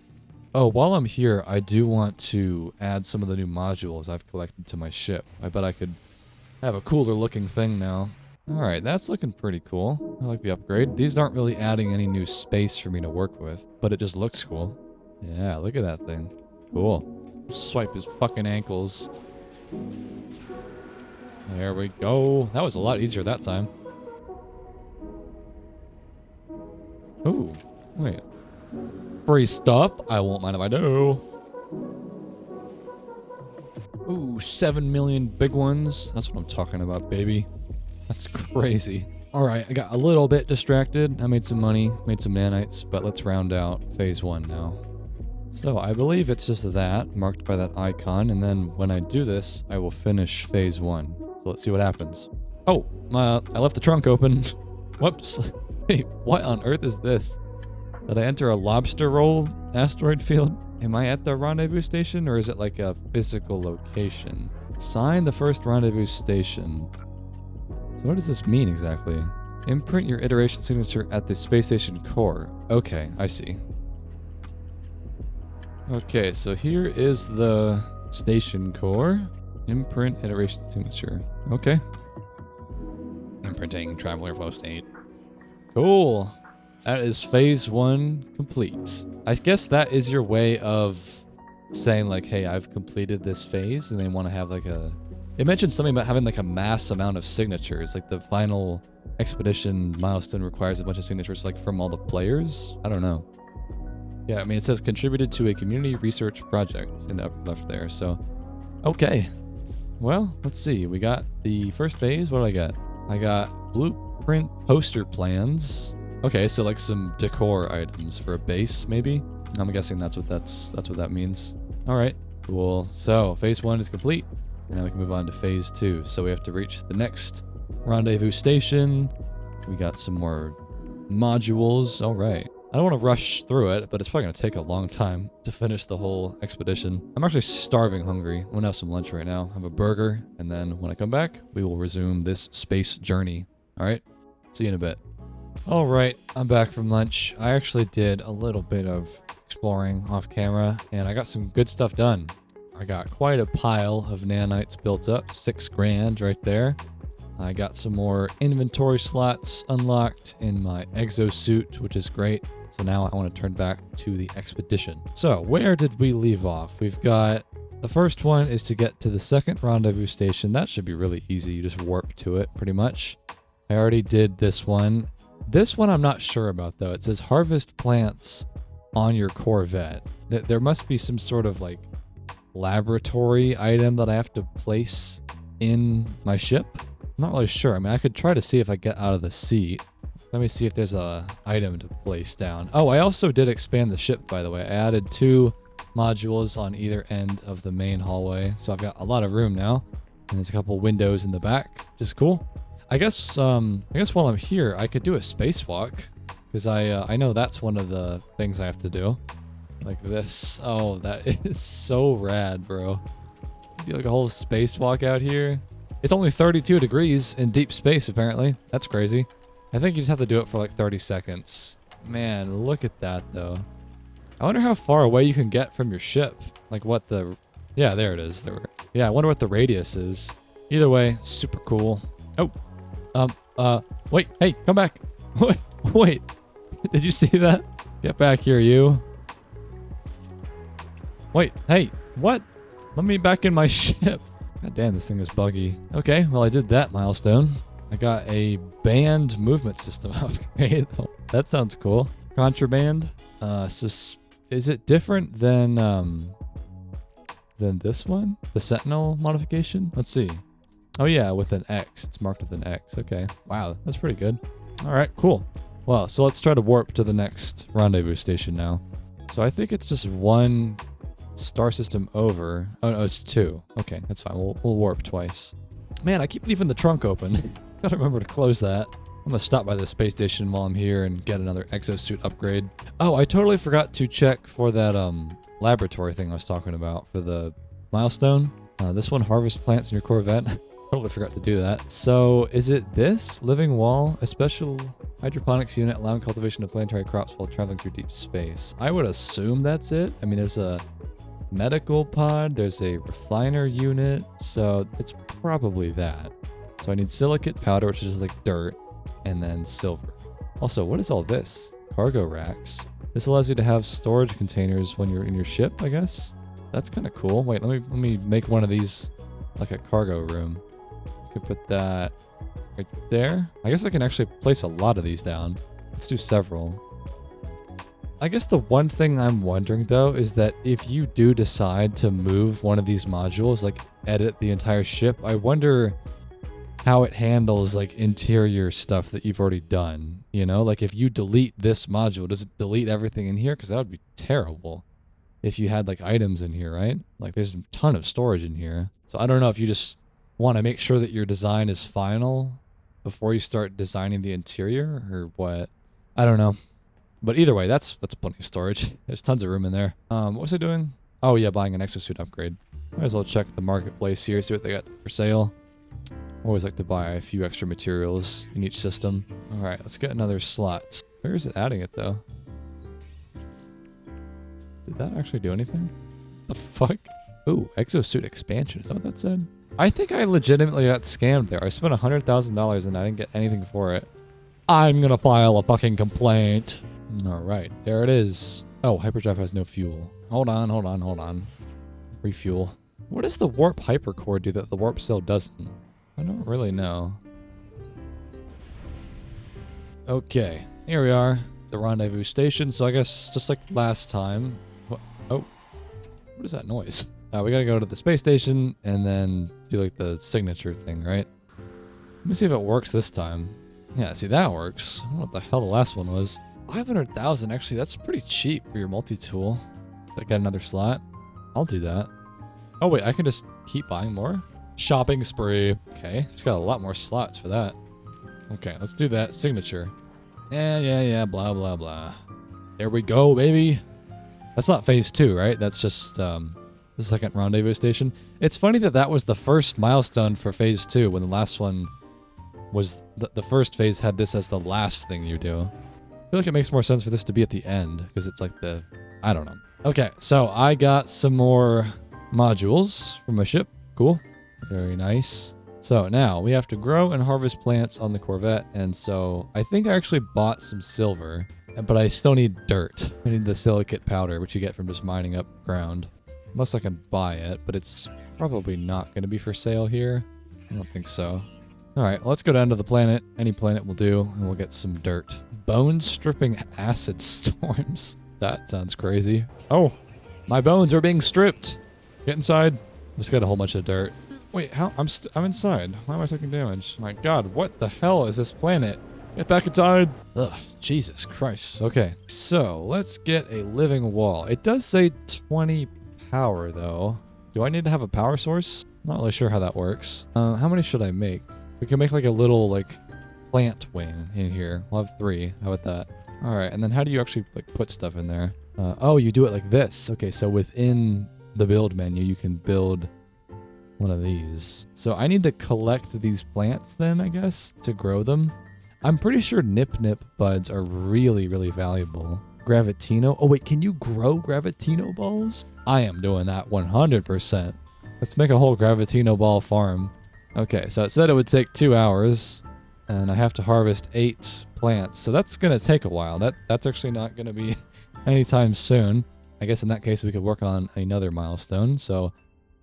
Oh, while I'm here, I do want to add some of the new modules I've collected to my ship. I bet I could have a cooler looking thing now. Alright, that's looking pretty cool. I like the upgrade. These aren't really adding any new space for me to work with, but it just looks cool. Yeah, look at that thing. Cool. Swipe his fucking ankles. There we go. That was a lot easier that time. Ooh, wait. Free stuff? I won't mind if I do. Ooh, 7 million big ones. That's what I'm talking about, baby. That's crazy. All right, I got a little bit distracted. I made some money, made some nanites, but let's round out phase 1 now. So I believe it's just that, marked by that icon, and then when I do this, I will finish phase 1. So let's see what happens. Oh, I left the trunk open. Whoops. Wait, what on earth is this? Did I enter a lobster roll asteroid field? Am I at the rendezvous station, or is it like a physical location? Sign the first rendezvous station. So what does this mean exactly? Imprint your iteration signature at the space station core. Okay, I see. Okay, so here is the station core. Imprint iteration signature. Okay. printing, traveler, flow state. Cool. That is phase 1 complete. I guess that is your way of saying like, hey, I've completed this phase, and they want to have like a... It mentioned something about having like a mass amount of signatures, like the final expedition milestone requires a bunch of signatures like from all the players. I don't know. Yeah, I mean, it says contributed to a community research project in the upper left there, so... Okay. Well, let's see. We got the first phase. What do I got? I got blueprint poster plans. Okay, so like some decor items for a base, maybe? I'm guessing that's what that means. All right, cool. So phase 1 is complete, and now we can move on to phase 2. So we have to reach the next rendezvous station. We got some more modules. All right. I don't want to rush through it, but it's probably going to take a long time to finish the whole expedition. I'm actually starving hungry. I'm going to have some lunch right now. Have a burger, and then when I come back, we will resume this space journey. All right? See you in a bit. All right, I'm back from lunch. I actually did a little bit of exploring off camera, and I got some good stuff done. I got quite a pile of nanites built up, 6 grand right there. I got some more inventory slots unlocked in my exosuit, which is great. So now I want to turn back to the expedition. So where did we leave off? We've got the first one is to get to the second rendezvous station. That should be really easy. You just warp to it pretty much. I already did this one. This one I'm not sure about though. It says harvest plants on your Corvette. There must be some sort of like laboratory item that I have to place in my ship. I'm not really sure. I mean, I could try to see if I get out of the seat. Let me see if there's a item to place down. Oh, I also did expand the ship, by the way. I added 2 modules on either end of the main hallway. So I've got a lot of room now. And there's a couple windows in the back, which is cool. I guess while I'm here, I could do a spacewalk. Because I know that's one of the things I have to do. Like this. Oh, that is so rad, bro. Do like a whole spacewalk out here. It's only 32 degrees in deep space, apparently. That's crazy. I think you just have to do it for like 30 seconds. Man, look at that, though. I wonder how far away you can get from your ship. Like what the... Yeah, there it is. Yeah, I wonder what the radius is. Either way, super cool. Oh. Wait. Hey, come back. Wait. Did you see that? Get back here, you. Wait. Hey. What? Let me back in my ship. God damn, this thing is buggy. Okay, well, I did that milestone. I got a band movement system upgrade. Oh, that sounds cool. Contraband. Is it different than this one? The Sentinel modification? Let's see. Oh yeah, with an X. It's marked with an X. Okay. Wow, that's pretty good. All right, cool. Well, so let's try to warp to the next rendezvous station now. So I think it's just 1 star system over. Oh no, it's 2. Okay, that's fine. We'll warp twice. Man, I keep leaving the trunk open. Gotta remember to close that. I'm gonna stop by the space station while I'm here and get another exosuit upgrade. Oh, I totally forgot to check for that laboratory thing I was talking about for the milestone. This one, harvest plants in your Corvette. Totally forgot to do that. So is it this living wall, a special hydroponics unit allowing cultivation of planetary crops while traveling through deep space? I would assume that's it. I mean, there's a medical pod, there's a refiner unit, so it's probably that. So I need silicate powder, which is just like dirt, and then silver. Also, what is all this? Cargo racks. This allows you to have storage containers when you're in your ship, I guess. That's kind of cool. Wait, let me make one of these like a cargo room. I could put that right there. I guess I can actually place a lot of these down. Let's do several. I guess the one thing I'm wondering though is that if you do decide to move one of these modules, like edit the entire ship, I wonder how it handles like interior stuff that you've already done. You know, like if you delete this module, does it delete everything in here? Because that would be terrible if you had like items in here, right? Like there's a ton of storage in here. So I don't know if you just want to make sure that your design is final before you start designing the interior or what. I don't know. But either way, that's plenty of storage. There's tons of room in there. What was I doing? Oh yeah, buying an exosuit upgrade. Might as well check the marketplace here, see what they got for sale. Always like to buy a few extra materials in each system. All right, let's get another slot. Where is it adding it though? Did that actually do anything? The fuck? Ooh, exosuit expansion. Is that what that said? I think I legitimately got scammed there. I spent $100,000 and I didn't get anything for it. I'm gonna file a fucking complaint. All right, there it is. Oh, hyperdrive has no fuel. Hold on. Refuel. What does the warp hypercore do that the warp cell doesn't? I don't really know. Okay, here we are, the rendezvous station. So I guess just like last time. Oh, what is that noise? We gotta go to the space station and then do like the signature thing, right? Let me see if it works this time. Yeah, see that works. I don't know what the hell the last one was. 500,000, actually, that's pretty cheap for your multi-tool. Did I get another slot? I'll do that. Oh wait, I can just keep buying more? Shopping spree. Okay, just got a lot more slots for that. Okay, let's do that. Signature. Yeah, blah, blah, blah. There we go, baby. That's not phase 2, right? That's just the second rendezvous station. It's funny that that was the first milestone for phase 2 when the last one was... The first phase had this as the last thing you do. I feel like it makes more sense for this to be at the end because it's like the... I don't know. Okay, so I got some more modules from my ship. Cool. Very nice. So now we have to grow and harvest plants on the Corvette, and so I think I actually bought some silver, but I still need dirt. I need the silicate powder, which you get from just mining up ground. Unless I can buy it, but it's probably not going to be for sale here. I don't think so. Alright, let's go down to the planet. Any planet will do, and we'll get some dirt. Bone stripping acid storms. That sounds crazy. Oh, my bones are being stripped. Get inside. Just got a whole bunch of dirt. Wait, how? I'm inside. Why am I taking damage? My god, what the hell is this planet? Get back inside. Ugh, Jesus Christ. Okay, so let's get a living wall. It does say 20 power, though. Do I need to have a power source? Not really sure how that works. How many should I make? We can make like a little, like, plant wing in here. We'll have 3. How about that? All right, and then how do you actually, like, put stuff in there? Oh, you do it like this. Okay, so within the build menu, you can build one of these. So I need to collect these plants then, I guess, to grow them. I'm pretty sure nip buds are really, really valuable. Gravitino. Oh, wait, can you grow Gravitino balls? I am doing that 100%. Let's make a whole Gravitino ball farm. Okay, so it said it would take 2 hours, and I have to harvest 8 plants. So that's going to take a while. That's actually not going to be anytime soon. I guess in that case, we could work on another milestone. So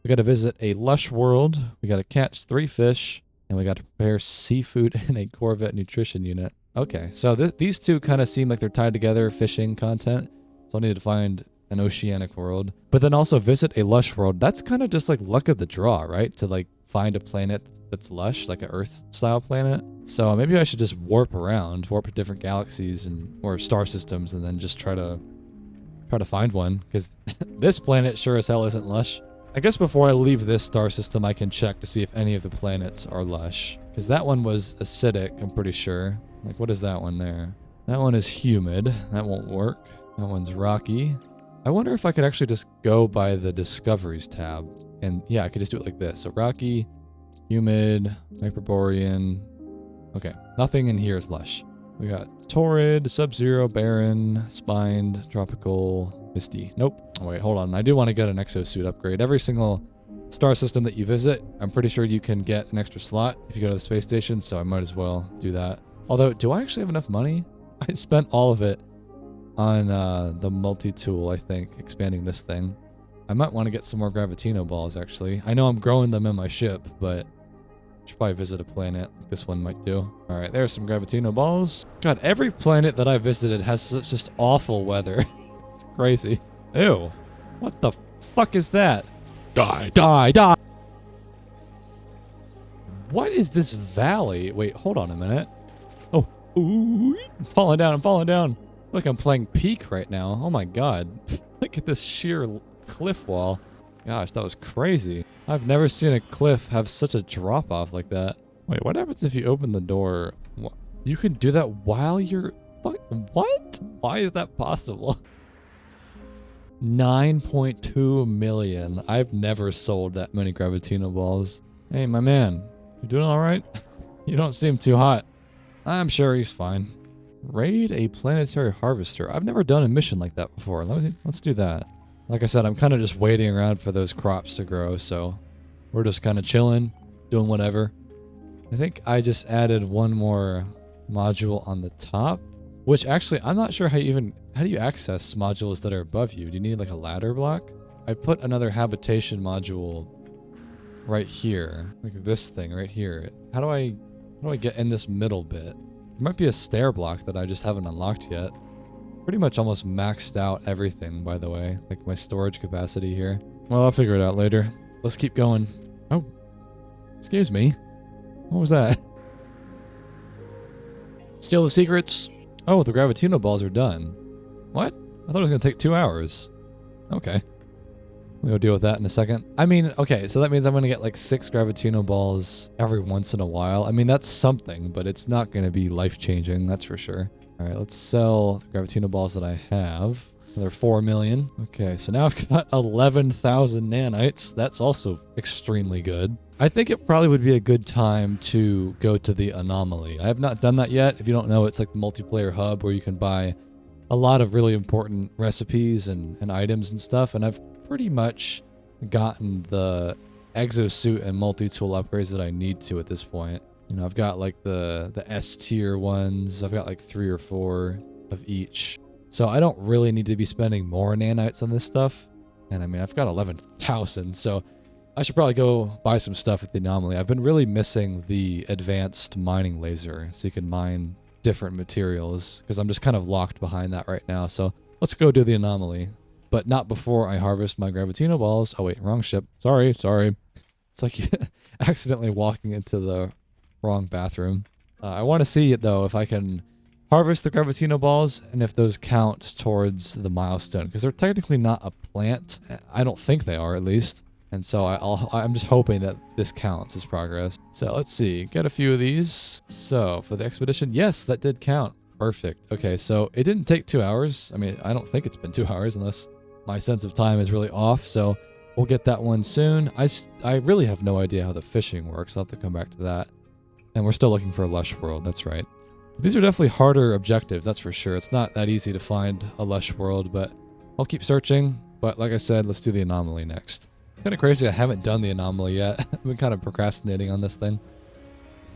we got to visit a lush world. We got to catch 3 fish, and we got to prepare seafood in a Corvette nutrition unit. Okay, so these two kind of seem like they're tied together, fishing content. So I need to find an oceanic world, but then also visit a lush world. That's kind of just like luck of the draw, right? To like find a planet that's lush, like an Earth-style planet. So maybe I should just warp around, warp to different galaxies or star systems, and then just try to find one, because this planet sure as hell isn't lush. I guess before I leave this star system, I can check to see if any of the planets are lush, because that one was acidic, I'm pretty sure. Like, what is that one there? That one is humid. That won't work. That one's rocky. I wonder if I could actually just go by the Discoveries tab. And yeah, I could just do it like this. So rocky, humid, Hyperborean. Okay, nothing in here is lush. We got torrid, sub-zero, barren, spined, tropical, misty. Nope. Oh, wait, hold on. I do want to get an exosuit upgrade. Every single star system that you visit, I'm pretty sure you can get an extra slot if you go to the space station, so I might as well do that. Although, do I actually have enough money? I spent all of it on the multi-tool, I think, expanding this thing. I might want to get some more Gravitino balls, actually. I know I'm growing them in my ship, but I should probably visit a planet like this one might do. All right, there's some Gravitino balls. God, every planet that I visited has just awful weather. It's crazy. Ew. What the fuck is that? Die, die, die. What is this valley? Wait, hold on a minute. Oh, ooh, I'm falling down, I'm falling down. Look, I'm playing Peak right now. Oh my god. Look at this sheer cliff wall. Gosh, that was crazy. I've never seen a cliff have such a drop off like that. Wait, what happens if you open the door? What? You can do that while you're... What? Why is that possible? 9.2 million. I've never sold that many Gravitino balls. Hey, my man. You doing all right? You don't seem too hot. I'm sure he's fine. Raid a planetary harvester. I've never done a mission like that before. Let's do that. Like I said, I'm kind of just waiting around for those crops to grow, so We're just kind of chilling, doing whatever. I think I just added one more module on the top, which actually I'm not sure how do you access modules that are above you? Do you need like a ladder block? I put another habitation module right here, like this thing right here. How do I get in this middle bit? There might be a stair block that I just haven't unlocked yet. Pretty much almost maxed out everything, by the way, like my storage capacity here. Well, I'll figure it out later. Let's keep going. Oh, excuse me. What was that? Steal the secrets. Oh, the Gravitino balls are done. What? I thought it was going to take 2 hours. Okay. We'll go deal with that in a second. I mean, okay, so that means I'm going to get like 6 Gravitino balls every once in a while. I mean, that's something, but it's not going to be life-changing, that's for sure. All right, let's sell the Gravitino balls that I have. Another 4 million. Okay, so now I've got 11,000 nanites. That's also extremely good. I think it probably would be a good time to go to the anomaly. I have not done that yet. If you don't know, it's like the multiplayer hub where you can buy a lot of really important recipes and items and stuff. And I've pretty much gotten the exosuit and multi-tool upgrades that I need to at this point. You know, I've got like the S tier ones. I've got like 3 or 4 of each. So I don't really need to be spending more nanites on this stuff. And I mean, I've got 11,000, so I should probably go buy some stuff at the anomaly. I've been really missing the advanced mining laser, so you can mine different materials, because I'm just kind of locked behind that right now. So let's go do the anomaly, but not before I harvest my Gravitino balls. Oh wait, wrong ship. Sorry. It's like accidentally walking into the wrong bathroom. I want to see it though, if I can harvest the Gravitino balls and if those count towards the milestone, because they're technically not a plant. I don't think they are, at least. And so I'm just hoping that this counts as progress. So let's see, get a few of these. So for the expedition, yes, that did count. Perfect. Okay, so it didn't take 2 hours. I mean, I don't think it's been 2 hours unless my sense of time is really off. So we'll get that one soon. I really have no idea how the fishing works. I'll have to come back to that. And we're still looking for a lush world. That's right. These are definitely harder objectives, that's for sure. It's not that easy to find a lush world, but I'll keep searching. But like I said, let's do the anomaly next. Kind of crazy I haven't done the anomaly yet. I've been kind of procrastinating on this thing.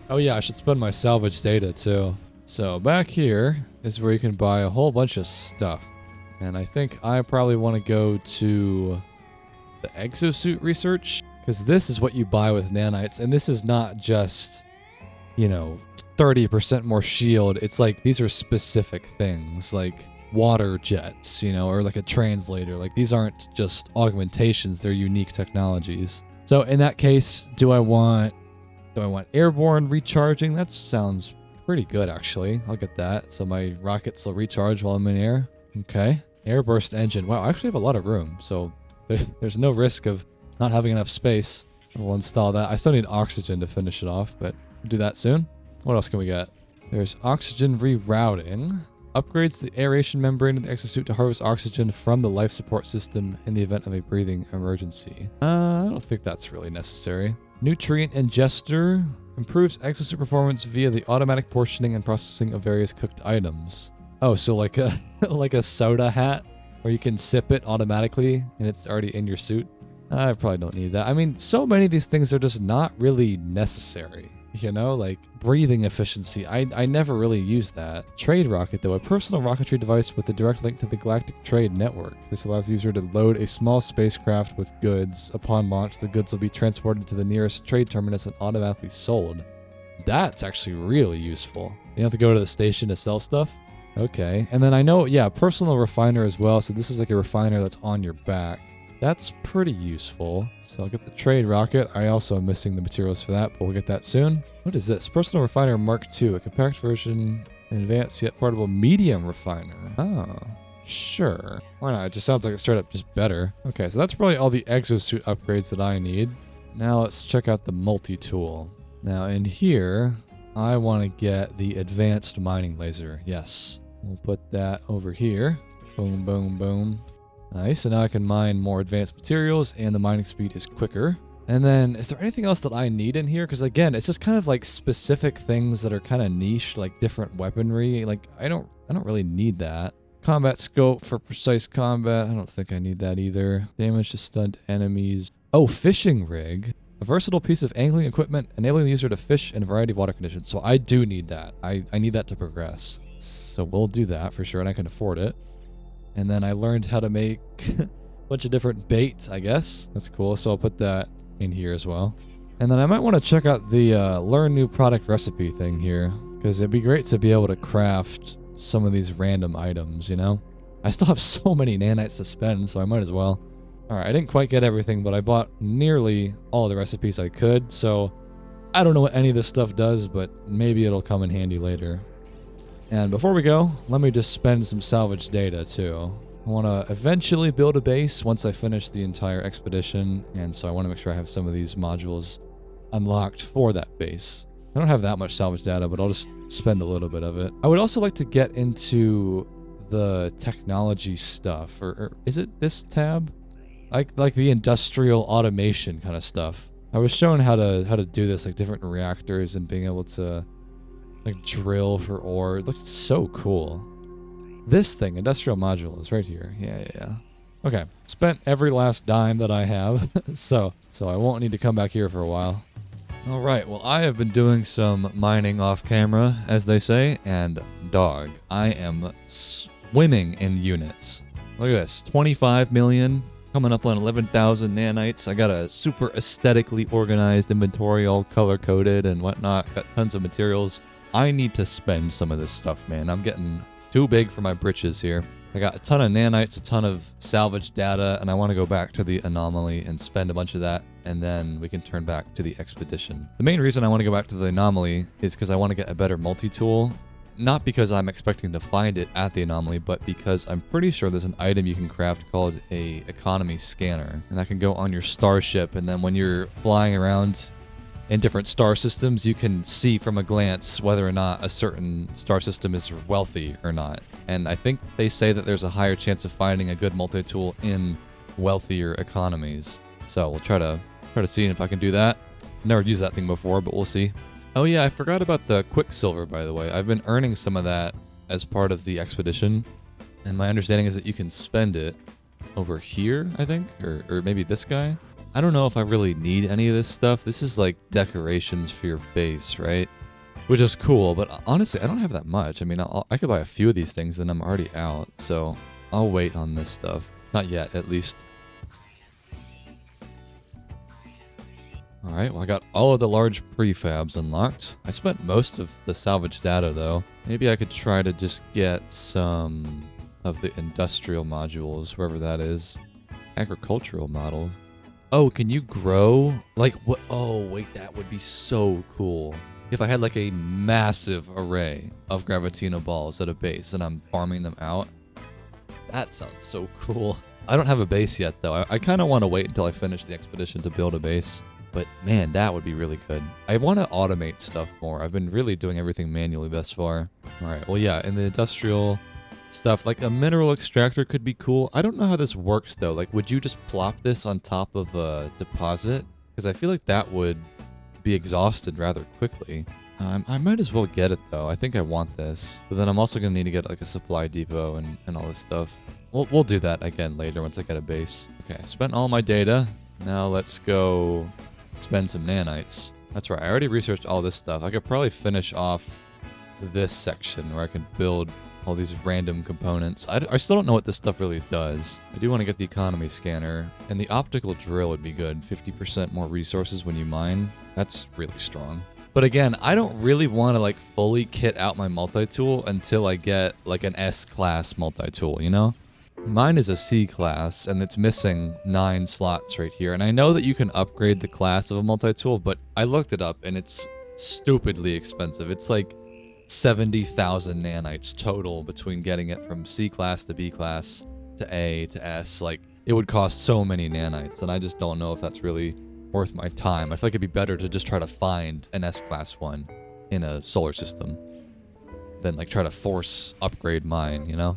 Oh yeah, I should spend my salvage data too. So back here is where you can buy a whole bunch of stuff. And I think I probably want to go to the exosuit research, because this is what you buy with nanites. And this is not just, you know, 30% more shield. It's like these are specific things like water jets, you know, or like a translator. Like these aren't just augmentations, they're unique technologies. So in that case, do I want airborne recharging? That sounds pretty good actually. I'll get that. So my rockets will recharge while I'm in air. Okay. Airburst engine. Wow, I actually have a lot of room. So there's no risk of not having enough space. We'll install that. I still need oxygen to finish it off, but we'll do that soon. What else can we get? There's oxygen rerouting. Upgrades the aeration membrane of the exosuit to harvest oxygen from the life support system in the event of a breathing emergency. I don't think that's really necessary. Nutrient ingester improves exosuit performance via the automatic portioning and processing of various cooked items. Oh, so like a like a soda hat where you can sip it automatically and it's already in your suit. I probably don't need that. I mean, so many of these things are just not really necessary. You know, like breathing efficiency. I never really use that. Trade rocket, though, a personal rocketry device with a direct link to the galactic trade network. This allows the user to load a small spacecraft with goods. Upon launch, the goods will be transported to the nearest trade terminus and automatically sold. That's actually really useful. You have to go to the station to sell stuff? Okay. And then I know, yeah, personal refiner as well. So this is like a refiner that's on your back. That's pretty useful. So I'll get the trade rocket. I also am missing the materials for that, but we'll get that soon. What is this? Personal refiner Mark II, a compact version, an advanced yet portable medium refiner. Oh, sure. Why not? It just sounds like it's straight up just better. Okay, so that's probably all the exosuit upgrades that I need. Now let's check out the multi-tool. Now in here, I want to get the advanced mining laser. Yes. We'll put that over here. Boom, boom, boom. Nice, so now I can mine more advanced materials and the mining speed is quicker. And then, is there anything else that I need in here? Because again, it's just kind of like specific things that are kind of niche, like different weaponry. Like, I don't really need that. Combat scope for precise combat. I don't think I need that either. Damage to stunned enemies. Oh, fishing rig. A versatile piece of angling equipment enabling the user to fish in a variety of water conditions. So I do need that. I need that to progress. So we'll do that for sure, and I can afford it. And then I learned how to make a bunch of different bait, I guess. That's cool. So I'll put that in here as well. And then I might want to check out the learn new product recipe thing here, because it'd be great to be able to craft some of these random items, you know? I still have so many nanites to spend, so I might as well. Alright, I didn't quite get everything, but I bought nearly all the recipes I could, so I don't know what any of this stuff does, but maybe it'll come in handy later. And before we go, let me just spend some salvage data too. I want to eventually build a base once I finish the entire expedition, and so I want to make sure I have some of these modules unlocked for that base. I don't have that much salvage data, but I'll just spend a little bit of it. I would also like to get into the technology stuff, or is it this tab? Like the industrial automation kind of stuff. I was shown how to do this, like different reactors and being able to like drill for ore. It looks so cool. This thing, industrial module, is right here. Yeah. Okay, spent every last dime that I have, so I won't need to come back here for a while. All right, well, I have been doing some mining off camera, as they say, and dog, I am swimming in units. Look at this, 25 million. Coming up on 11,000 nanites. I got a super aesthetically organized inventory, all color-coded and whatnot. Got tons of materials. I need to spend some of this stuff, man. I'm getting too big for my britches here. I got a ton of nanites, a ton of salvage data, and I want to go back to the anomaly and spend a bunch of that, and then we can turn back to the expedition. The main reason I want to go back to the anomaly is because I want to get a better multi-tool. Not because I'm expecting to find it at the anomaly, but because I'm pretty sure there's an item you can craft called a economy scanner, and that can go on your starship, and then when you're flying around in different star systems, you can see from a glance whether or not a certain star system is wealthy or not. And I think they say that there's a higher chance of finding a good multi-tool in wealthier economies. So we'll try to see if I can do that. Never used that thing before, but we'll see. Oh yeah, I forgot about the Quicksilver, by the way. I've been earning some of that as part of the expedition, and my understanding is that you can spend it over here, I think, or maybe this guy. I don't know if I really need any of this stuff. This is like decorations for your base, right? Which is cool, but honestly, I don't have that much. I mean, I could buy a few of these things, then I'm already out, so I'll wait on this stuff. Not yet, at least. Alright, well I got all of the large prefabs unlocked. I spent most of the salvage data though. Maybe I could try to just get some of the industrial modules, wherever that is. Agricultural models. Oh, can you grow? Like what? Oh, wait, that would be so cool. If I had like a massive array of Gravitino balls at a base and I'm farming them out. That sounds so cool. I don't have a base yet though. I kind of want to wait until I finish the expedition to build a base. But man, that would be really good. I want to automate stuff more. I've been really doing everything manually thus far. All right, well, yeah, in the industrial stuff, like a mineral extractor could be cool. I don't know how this works, though. Like, would you just plop this on top of a deposit? Because I feel like that would be exhausted rather quickly. I might as well get it, though. I think I want this. But then I'm also going to need to get, like, a supply depot and all this stuff. We'll do that again later once I get a base. Okay, spent all my data. Now let's go spend some nanites. That's right, I already researched all this stuff. I could probably finish off this section where I can build all these random components. I still don't know what this stuff really does. I do want to get the economy scanner, and the optical drill would be good. 50% more resources when you mine. That's really strong. But again, I don't really want to like fully kit out my multi-tool until I get like an S-class multi-tool, you know? Mine is a C class, and it's missing 9 slots right here. And I know that you can upgrade the class of a multi-tool, but I looked it up, and it's stupidly expensive. It's like 70,000 nanites total between getting it from C class to B class to A to S. Like, it would cost so many nanites, and I just don't know if that's really worth my time. I feel like it'd be better to just try to find an S-class one in a solar system than like try to force upgrade mine, you know?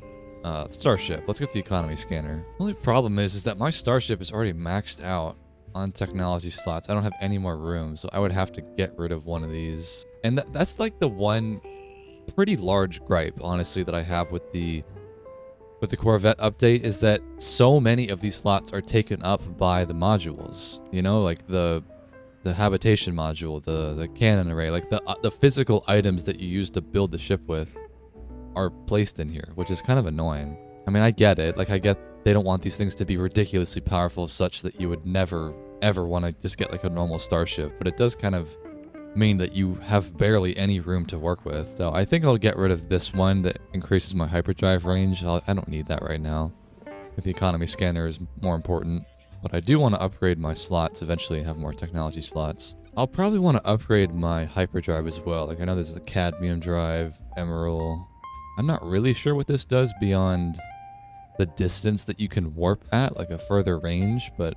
Starship. Let's get the economy scanner. The only problem is that my starship is already maxed out on technology slots. I don't have any more room, so I would have to get rid of one of these. And that's like the one pretty large gripe, honestly, that I have with the Corvette update is that so many of these slots are taken up by the modules. You know, like the the habitation module, the cannon array, like the physical items that you use to build the ship with are placed in here, which is kind of annoying. I mean, I get it. Like, I get they don't want these things to be ridiculously powerful such that you would never, ever want to just get like a normal starship, but it does kind of mean that you have barely any room to work with. So I think I'll get rid of this one that increases my hyperdrive range. I don't need that right now. The economy scanner is more important, but I do want to upgrade my slots eventually and have more technology slots. I'll probably want to upgrade my hyperdrive as well. Like, I know this is a cadmium drive, emerald. I'm not really sure what this does beyond the distance that you can warp at, like a further range, but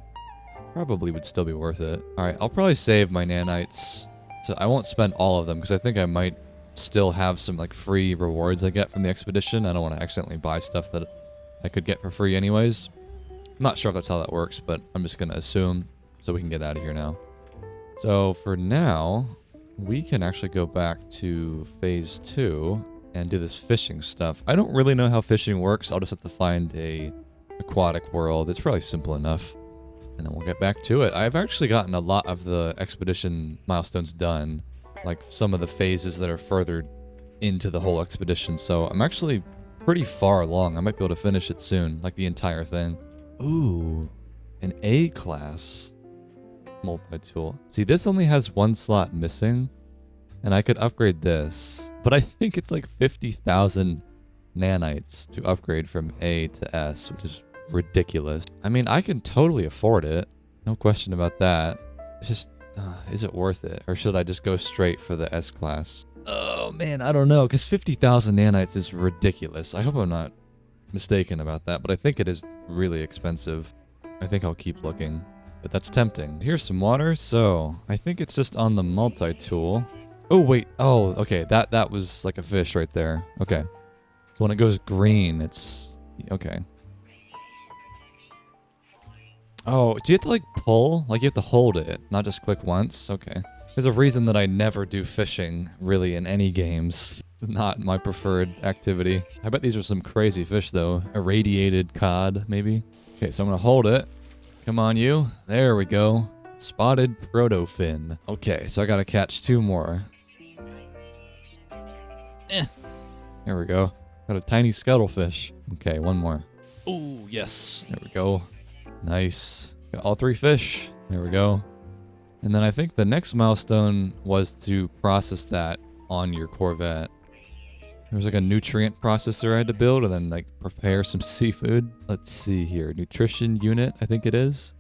probably would still be worth it. All right, I'll probably save my nanites. So I won't spend all of them because I think I might still have some like free rewards I get from the expedition. I don't want to accidentally buy stuff that I could get for free anyways. I'm not sure if that's how that works, but I'm just going to assume so we can get out of here now. So for now, we can actually go back to phase 2 and do this fishing stuff. I don't really know how fishing works. I'll just have to find a aquatic world. It's probably simple enough. And then we'll get back to it. I've actually gotten a lot of the expedition milestones done. Like some of the phases that are further into the whole expedition. So I'm actually pretty far along. I might be able to finish it soon. Like the entire thing. Ooh. An A-class multi-tool. See, this only has one slot missing. And I could upgrade this, but I think it's like 50,000 nanites to upgrade from A to S, which is ridiculous. I mean, I can totally afford it. No question about that. It's just, is it worth it? Or should I just go straight for the S class? Oh man, I don't know, because 50,000 nanites is ridiculous. I hope I'm not mistaken about that, but I think it is really expensive. I think I'll keep looking, but that's tempting. Here's some water, so I think it's just on the multi-tool. Oh, wait. Oh, okay. That was like a fish right there. Okay. So when it goes green, it's... Okay. Oh, do you have to, like, pull? Like, you have to hold it, not just click once? Okay. There's a reason that I never do fishing, really, in any games. It's not my preferred activity. I bet these are some crazy fish, though. Irradiated cod, maybe? Okay, so I'm gonna hold it. Come on, you. There we go. Spotted protofin. Okay, so I gotta catch 2 more. There we go. Got a tiny scuttlefish. Okay, 1 more. Oh, yes. There we go. Nice. Got all 3 fish. There we go. And then I think the next milestone was to process that on your Corvette. There's like a nutrient processor I had to build and then like prepare some seafood. Let's see here. Nutrition unit, I think it is.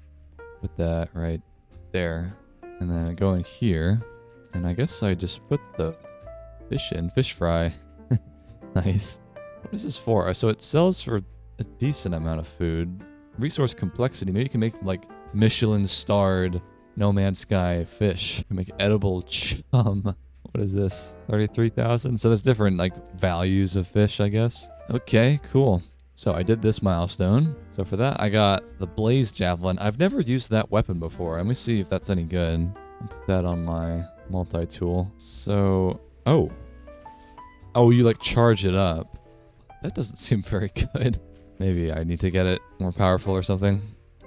Put that right there. And then I go in here. And I guess I just put the fish in. Fish fry. Nice. What is this for? So it sells for a decent amount of food. Resource complexity. Maybe you can make like Michelin starred No Man's Sky fish. You can make edible chum. What is this? 33,000? So there's different like values of fish, I guess. Okay, cool. So I did this milestone. So for that, I got the Blaze Javelin. I've never used that weapon before. Let me see if that's any good. I'll put that on my multi-tool. So, oh, you like charge it up. That doesn't seem very good. Maybe I need to get it more powerful or something.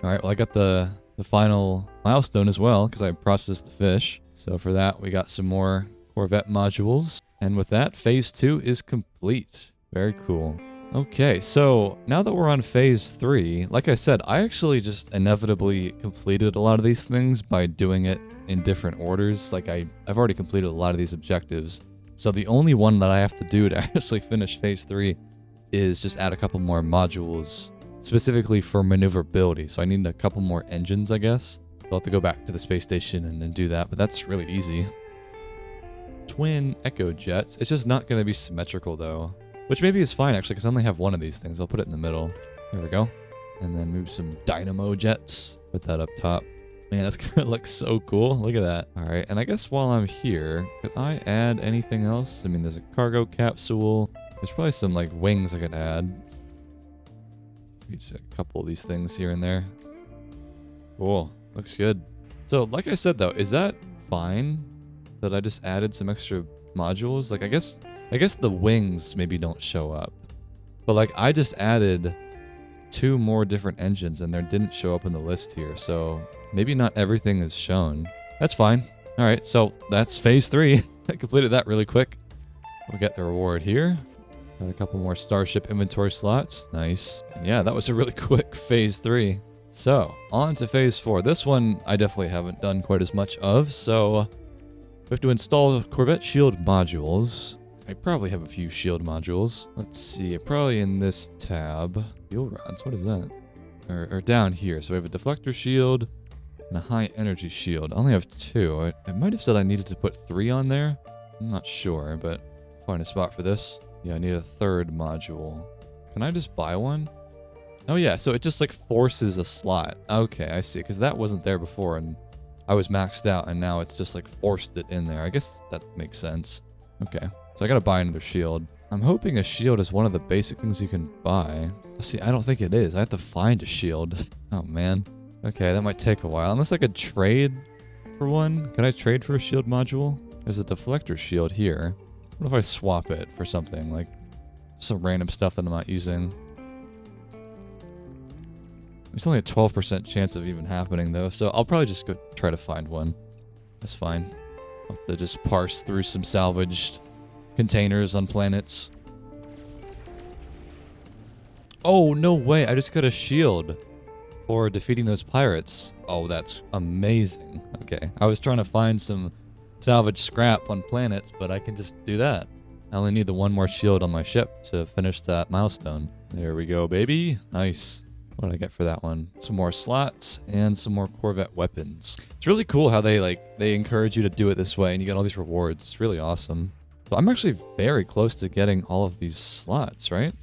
All right, well, I got the final milestone as well because I processed the fish. So for that, we got some more Corvette modules. And with that, phase 2 is complete. Very cool. Okay, so now that we're on phase 3, like I said, I actually just inevitably completed a lot of these things by doing it in different orders. Like I've already completed a lot of these objectives. So the only one that I have to do to actually finish phase 3 is just add a couple more modules specifically for maneuverability. So I need a couple more engines, I guess. I'll have to go back to the space station and then do that, but that's really easy. Twin Echo Jets. It's just not going to be symmetrical though, which maybe is fine actually because I only have one of these things. I'll put it in the middle. There we go. And then move some Dynamo Jets. Put that up top. Man, that's going to look so cool. Look at that. All right, and I guess while I'm here, could I add anything else? I mean, there's a cargo capsule. There's probably some like wings I could add. Maybe just a couple of these things here and there. Cool. Looks good. So, like I said though, is that fine that I just added some extra modules? Like I guess the wings maybe don't show up. But like I just added 2 more different engines and they didn't show up in the list here. So maybe not everything is shown. That's fine. All right, so that's phase 3. I completed that really quick. We'll get the reward here. Got a couple more Starship inventory slots. Nice. And yeah, that was a really quick phase 3. So, on to phase 4. This one I definitely haven't done quite as much of, so we have to install Corvette shield modules. I probably have a few shield modules. Let's see, probably in this tab. Fuel rods, what is that? Or down here. So we have a deflector shield and a high energy shield. I only have 2. I might have said I needed to put 3 on there. I'm not sure, but find a spot for this. Yeah, I need a 3rd module. Can I just buy one? Oh yeah, so it just like forces a slot. Okay, I see, because that wasn't there before and I was maxed out and now it's just like forced it in there. I guess that makes sense. Okay, so I gotta buy another shield. I'm hoping a shield is one of the basic things you can buy. See, I don't think it is. I have to find a shield. Oh man. Okay, that might take a while. Unless I could trade for one. Can I trade for a shield module? There's a deflector shield here. What if I swap it for something like some random stuff that I'm not using? There's only a 12% chance of even happening though, so I'll probably just go try to find one. That's fine. I'll have to just parse through some salvaged containers on planets. Oh, no way. I just got a shield for defeating those pirates. Oh, that's amazing. Okay. I was trying to find some salvage scrap on planets, but I can just do that. I only need the one more shield on my ship to finish that milestone. There we go, baby. Nice. What did I get for that one? Some more slots and some more Corvette weapons. It's really cool how they encourage you to do it this way and you get all these rewards. It's really awesome. So I'm actually very close to getting all of these slots, right?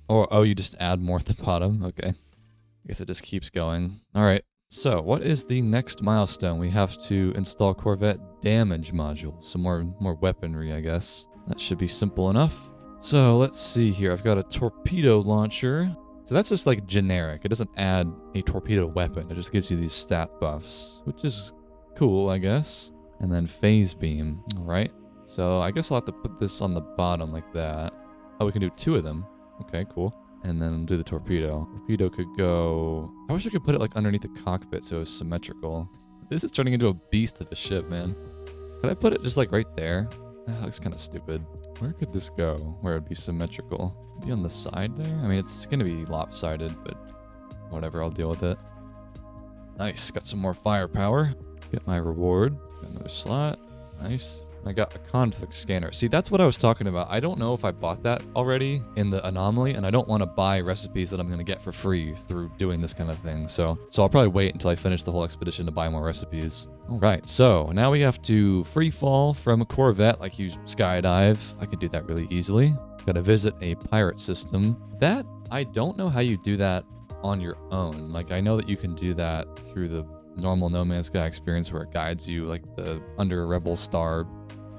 Oh, you just add more at the bottom? Okay. I guess it just keeps going. All right. So what is the next milestone? We have to install Corvette damage module. Some more weaponry, I guess. That should be simple enough. So let's see here. I've got a torpedo launcher. So that's just like generic. It doesn't add a torpedo weapon. It just gives you these stat buffs, which is cool, I guess. And then phase beam. All right. So I guess I'll have to put this on the bottom like that. Oh, we can do 2 of them. Okay, cool. And then do the torpedo. Torpedo could go... I wish I could put it like underneath the cockpit so it was symmetrical. This is turning into a beast of a ship, man. Could I put it just like right there? That looks kind of stupid. Where could this go where it'd be symmetrical? Be on the side there? I mean, it's going to be lopsided, but whatever, I'll deal with it. Nice. Got some more firepower. Get my reward. Got another slot. Nice. I got a conflict scanner. See, that's what I was talking about. I don't know if I bought that already in the anomaly, and I don't want to buy recipes that I'm going to get for free through doing this kind of thing. So I'll probably wait until I finish the whole expedition to buy more recipes. All right, so now we have to free fall from a Corvette, like you skydive. I can do that really easily. Got to visit a pirate system. That, I don't know how you do that on your own. Like, I know that you can do that through the normal No Man's Sky experience where it guides you, like the under a Rebel Star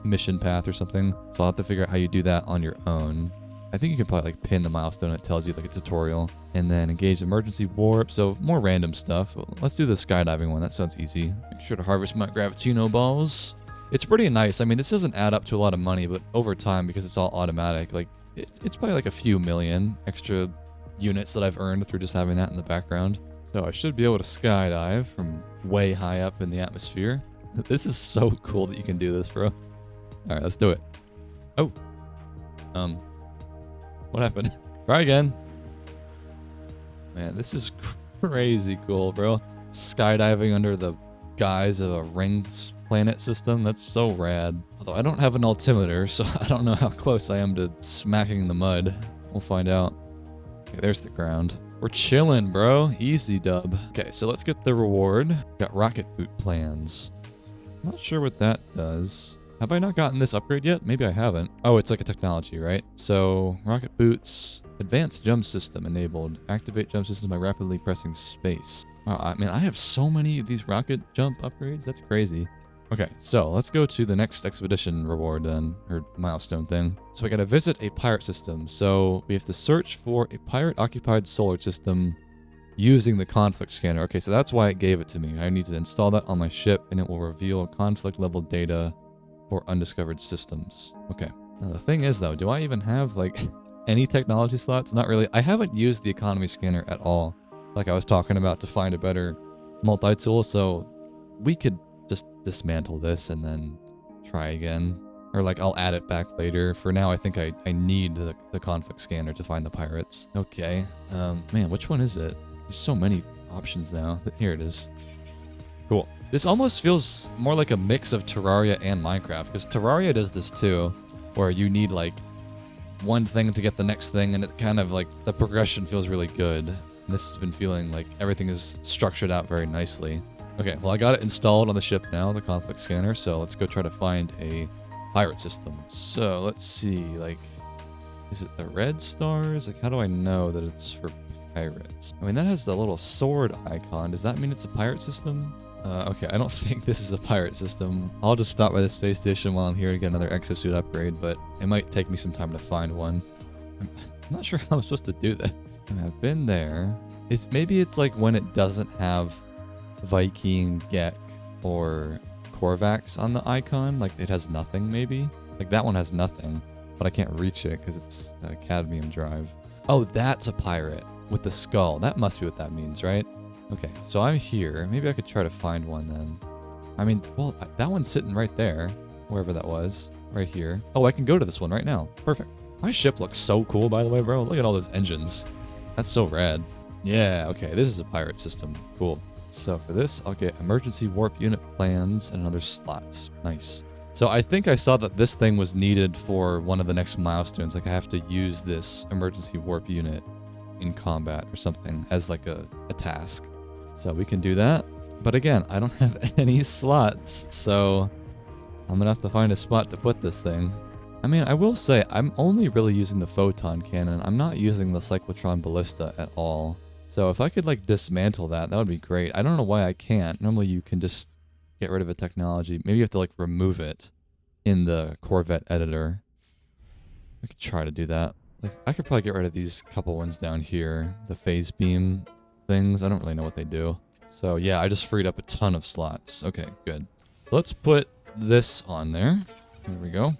mission path or something. So I'll have to figure out how you do that on your own. I think you can probably like pin the milestone. It tells you like a tutorial, and then engage emergency warp. So more random stuff. Let's do the skydiving one. That sounds easy. Make sure to harvest my Gravitino balls. It's pretty nice. I mean, this doesn't add up to a lot of money, but over time, because it's all automatic, like it's probably like a few million extra units that I've earned through just having that in the background. So I should be able to skydive from way high up in the atmosphere. This is so cool that you can do this, bro. All right, let's do it. Oh. What happened? Try again. Man, this is crazy cool, bro. Skydiving under the guise of a ring planet system. That's so rad. Although I don't have an altimeter, so I don't know how close I am to smacking the mud. We'll find out. Okay, there's the ground. We're chilling, bro. Easy dub. Okay, so let's get the reward. Got rocket boot plans. Not sure what that does. Have I not gotten this upgrade yet? Maybe I haven't. Oh, it's like a technology, right? So, rocket boots, advanced jump system enabled. Activate jump system by rapidly pressing space. Wow, I mean, I have so many of these rocket jump upgrades. That's crazy. Okay, so let's go to the next expedition reward then, or milestone thing. So we gotta visit a pirate system. So we have to search for a pirate-occupied solar system using the conflict scanner. Okay, so that's why it gave it to me. I need to install that on my ship, and it will reveal conflict level data for undiscovered systems. Okay. Now the thing is though, do I even have like any technology slots? Not really. I haven't used the economy scanner at all, like I was talking about, to find a better multi-tool, so we could just dismantle this and then try again. Or like I'll add it back later. For now, I think I need the conflict scanner to find the pirates. Okay. Man, which one is it? There's so many options now. Here it is. Cool. This almost feels more like a mix of Terraria and Minecraft, because Terraria does this too, where you need like one thing to get the next thing, and it kind of like the progression feels really good. And this has been feeling like everything is structured out very nicely. Okay, well I got it installed on the ship now, the conflict scanner, so let's go try to find a pirate system. So let's see, like, is it the red stars? Like, how do I know that it's for pirates? I mean, that has the little sword icon. Does that mean it's a pirate system? Okay, I don't think this is a pirate system. I'll just stop by the space station while I'm here to get another exosuit upgrade, but it might take me some time to find one. I'm not sure how I'm supposed to do this. I mean, I've been there. Maybe it's like when it doesn't have Viking, Gek, or Corvax on the icon, like it has nothing maybe. Like that one has nothing, but I can't reach it because it's a cadmium drive. Oh, that's a pirate with the skull. That must be what that means, right? Okay, so I'm here. Maybe I could try to find one then. I mean, well, that one's sitting right there, wherever that was, right here. Oh, I can go to this one right now. Perfect. My ship looks so cool, by the way, bro. Look at all those engines. That's so rad. Yeah, okay, this is a pirate system. Cool. So for this, I'll get emergency warp unit plans and another slot. Nice. So I think I saw that this thing was needed for one of the next milestones. Like I have to use this emergency warp unit in combat or something as like a task. So we can do that. But again, I don't have any slots. So I'm going to have to find a spot to put this thing. I mean, I will say I'm only really using the photon cannon. I'm not using the cyclotron ballista at all. So if I could like dismantle that, that would be great. I don't know why I can't. Normally you can just get rid of a technology. Maybe you have to like remove it in the Corvette editor. I could try to do that. Like I could probably get rid of these couple ones down here. The phase beam things. I don't really know what they do. So yeah, I just freed up a ton of slots. Okay, good. Let's put this on there. There we go.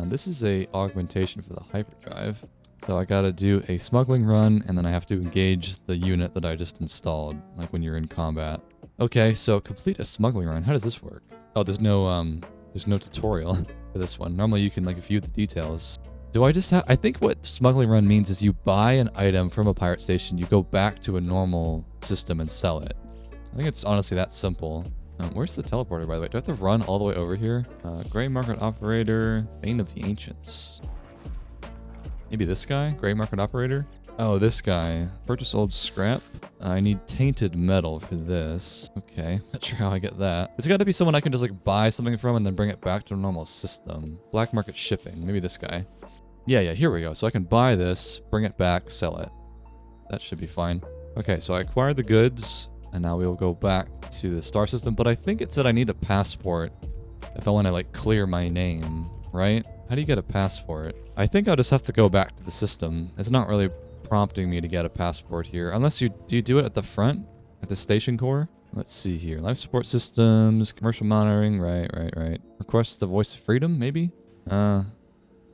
This is a augmentation for the hyperdrive. So I gotta do a smuggling run, and then I have to engage the unit that I just installed, like when you're in combat. Okay, so complete a smuggling run. How does this work? Oh, there's no tutorial for this one. Normally you can like view the details. Do I just have... I think what smuggling run means is you buy an item from a pirate station, you go back to a normal system and sell it. I think it's honestly that simple. Where's the teleporter, by the way? Do I have to run all the way over here? Gray market operator, Bane of the Ancients. Maybe this guy? Gray market operator? Oh, this guy. Purchase old scrap. I need tainted metal for this. Okay, not sure how I get that. It's got to be someone I can just like buy something from and then bring it back to a normal system. Black market shipping. Maybe this guy. Yeah, here we go. So I can buy this, bring it back, sell it. That should be fine. Okay, so I acquired the goods, and now we'll go back to the star system. But I think it said I need a passport if I want to like clear my name, right? How do you get a passport? I think I'll just have to go back to the system. It's not really prompting me to get a passport here. Unless do you do it at the front? At the station core? Let's see here. Life support systems, commercial monitoring. Right. Request the voice of freedom, maybe? I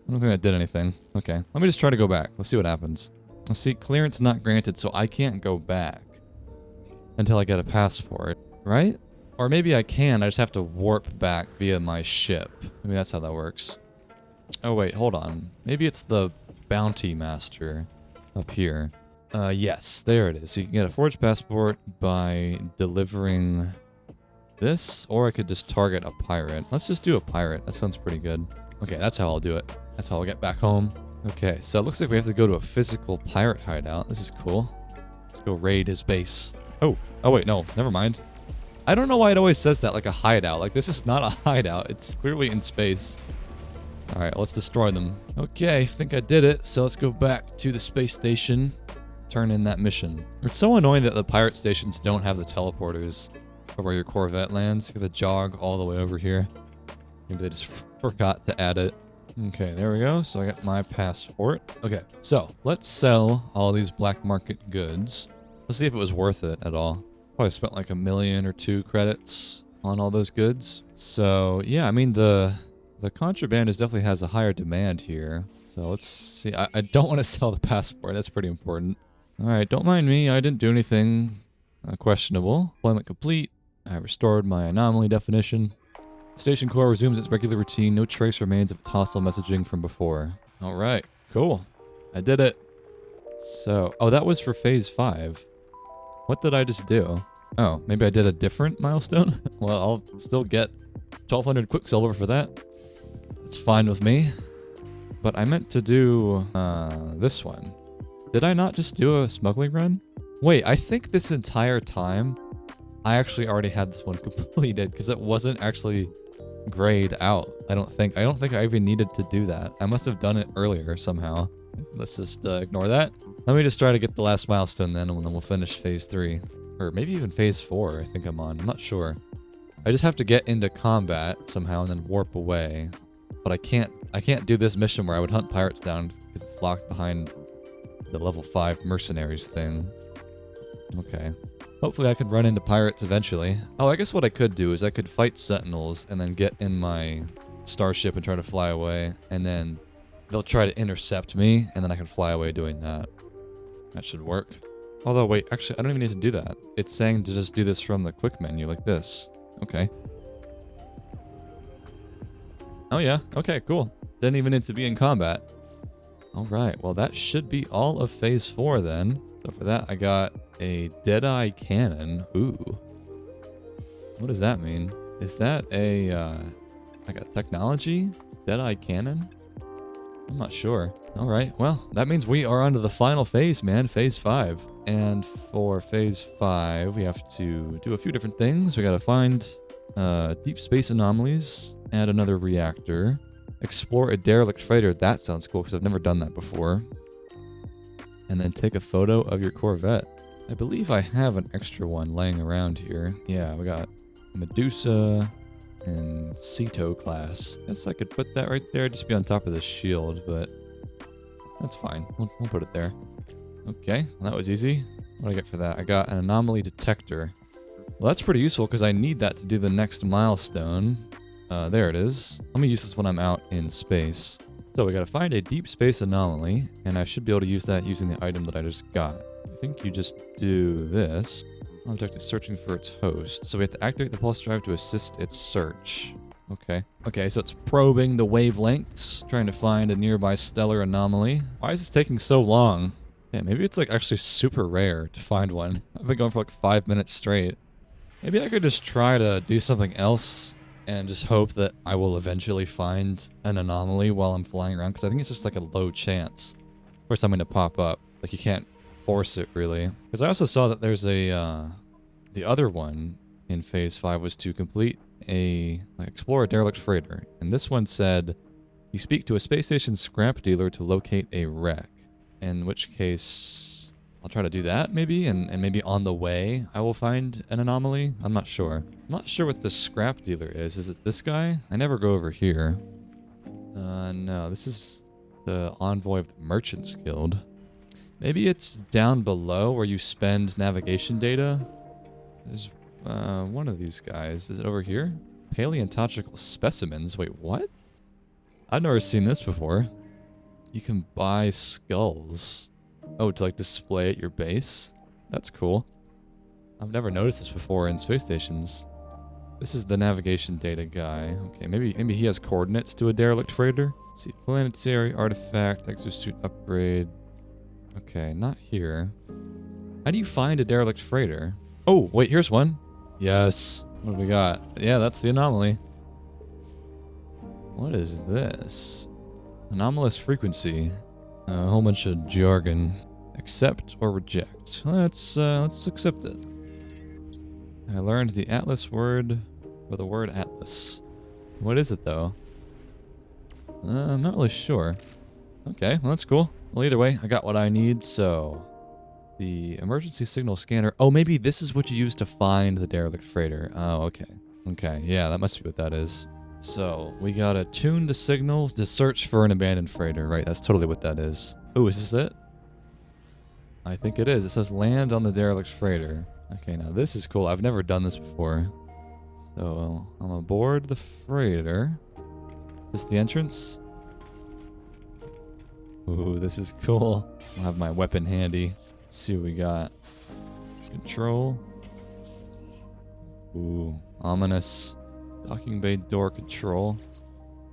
don't think that did anything. Okay, let me just try to go back. Let's see what happens. Let's see, clearance not granted, so I can't go back until I get a passport, right? Or maybe I can, I just have to warp back via my ship. Maybe that's how that works. Oh wait, hold on. Maybe it's the bounty master up here. Yes, there it is. So you can get a forged passport by delivering this, or I could just target a pirate. Let's just do a pirate. That sounds pretty good. Okay, that's how I'll do it. That's how I'll get back home. Okay, so it looks like we have to go to a physical pirate hideout. This is cool. Let's go raid his base. Oh wait, no, never mind. I don't know why it always says that, like a hideout. Like, this is not a hideout. It's clearly in space. All right, let's destroy them. Okay, I think I did it. So let's go back to the space station, turn in that mission. It's so annoying that the pirate stations don't have the teleporters for where your Corvette lands. You have to jog all the way over here. Maybe they just forgot to add it. Okay, there we go. So I got my passport. Okay, so let's sell all these black market goods. Let's see if it was worth it at all. Probably spent like 1 million or 2 credits on all those goods. So yeah, I mean the contraband definitely has a higher demand here. So let's see. I don't want to sell the passport. That's pretty important. All right, don't mind me. I didn't do anything questionable. Deployment complete. I restored my anomaly definition. Station core resumes its regular routine. No trace remains of its hostile messaging from before. All right, cool. I did it. So, oh, that was for phase 5. What did I just do? Oh, maybe I did a different milestone? Well, I'll still get 1200 Quicksilver for that. It's fine with me. But I meant to do this one. Did I not just do a smuggling run? Wait, I think this entire time I actually already had this one completed because it wasn't actually grayed out. I don't think I even needed to do that. I must have done it earlier somehow. Let's just ignore that. Let me just try to get the last milestone then, and then we'll finish phase 3. Or maybe even phase 4 I think I'm on. I'm not sure. I just have to get into combat somehow and then warp away. But I can't do this mission where I would hunt pirates down because it's locked behind the level 5 mercenaries thing. Okay. Hopefully I can run into pirates eventually. Oh, I guess what I could do is I could fight sentinels and then get in my starship and try to fly away. And then they'll try to intercept me and then I can fly away doing that. That should work. Although, wait, actually, I don't even need to do that. It's saying to just do this from the quick menu like this. Okay. Oh yeah, okay, cool. Didn't even need to be in combat. Alright, well that should be all of phase 4 then. So for that I got a Deadeye Cannon. Ooh. What does that mean? Is that a, like a technology? Deadeye Cannon? I'm not sure. Alright, well, that means we are on to the final phase, man. Phase 5. And for phase 5, we have to do a few different things. We gotta find deep space anomalies, add another reactor, explore a derelict freighter. That sounds cool because I've never done that before. And then take a photo of your Corvette. I believe I have an extra one laying around here. Yeah, we got Medusa and Ceto class. Guess I could put that right there, just be on top of the shield, but that's fine. We'll put it there. Okay, well, that was easy. What do I get for that? I got an anomaly detector. Well, that's pretty useful because I need that to do the next milestone. There it is. Let me use this when I'm out in space. So we gotta find a deep space anomaly, and I should be able to use that using the item that I just got. I think you just do this. Object is searching for its host. So we have to activate the pulse drive to assist its search. Okay. Okay, so it's probing the wavelengths, trying to find a nearby stellar anomaly. Why is this taking so long? Yeah, maybe it's like actually super rare to find one. I've been going for like 5 minutes straight. Maybe I could just try to do something else and just hope that I will eventually find an anomaly while I'm flying around, because I think it's just like a low chance for something to pop up. Like you can't force it really. Because I also saw that there's a, the other one in phase 5 was to complete explore a derelict freighter. And this one said, you speak to a space station scrap dealer to locate a wreck. In which case, I'll try to do that maybe, and maybe on the way I will find an anomaly. I'm not sure. I'm not sure what the scrap dealer is. Is it this guy? I never go over here. No, this is the envoy of the Merchants Guild. Maybe it's down below where you spend navigation data. There's one of these guys. Is it over here? Paleontological specimens. Wait, what? I've never seen this before. You can buy skulls. Oh, to like display at your base? That's cool. I've never noticed this before in space stations. This is the navigation data guy. Okay, maybe he has coordinates to a derelict freighter. Let's see, planetary artifact, exosuit upgrade. Okay, not here. How do you find a derelict freighter? Oh, wait, here's one. Yes. What do we got? Yeah, that's the anomaly. What is this? Anomalous frequency. A whole bunch of jargon. Accept or reject. Let's accept it. I learned the Atlas word for the word Atlas. What is it though? I'm not really sure. Okay, well that's cool. Well, either way, I got what I need, so the emergency signal scanner. Oh, maybe this is what you use to find the derelict freighter. Oh, okay. Okay, yeah, that must be what that is. So, we gotta tune the signals to search for an abandoned freighter, right? That's totally what that is. Oh, is this it? I think it is. It says land on the derelict freighter. Okay, now this is cool. I've never done this before. So, I'm aboard the freighter. Is this the entrance? Ooh, this is cool. I'll have my weapon handy. Let's see what we got. Control. Ooh, ominous. Docking bay door control.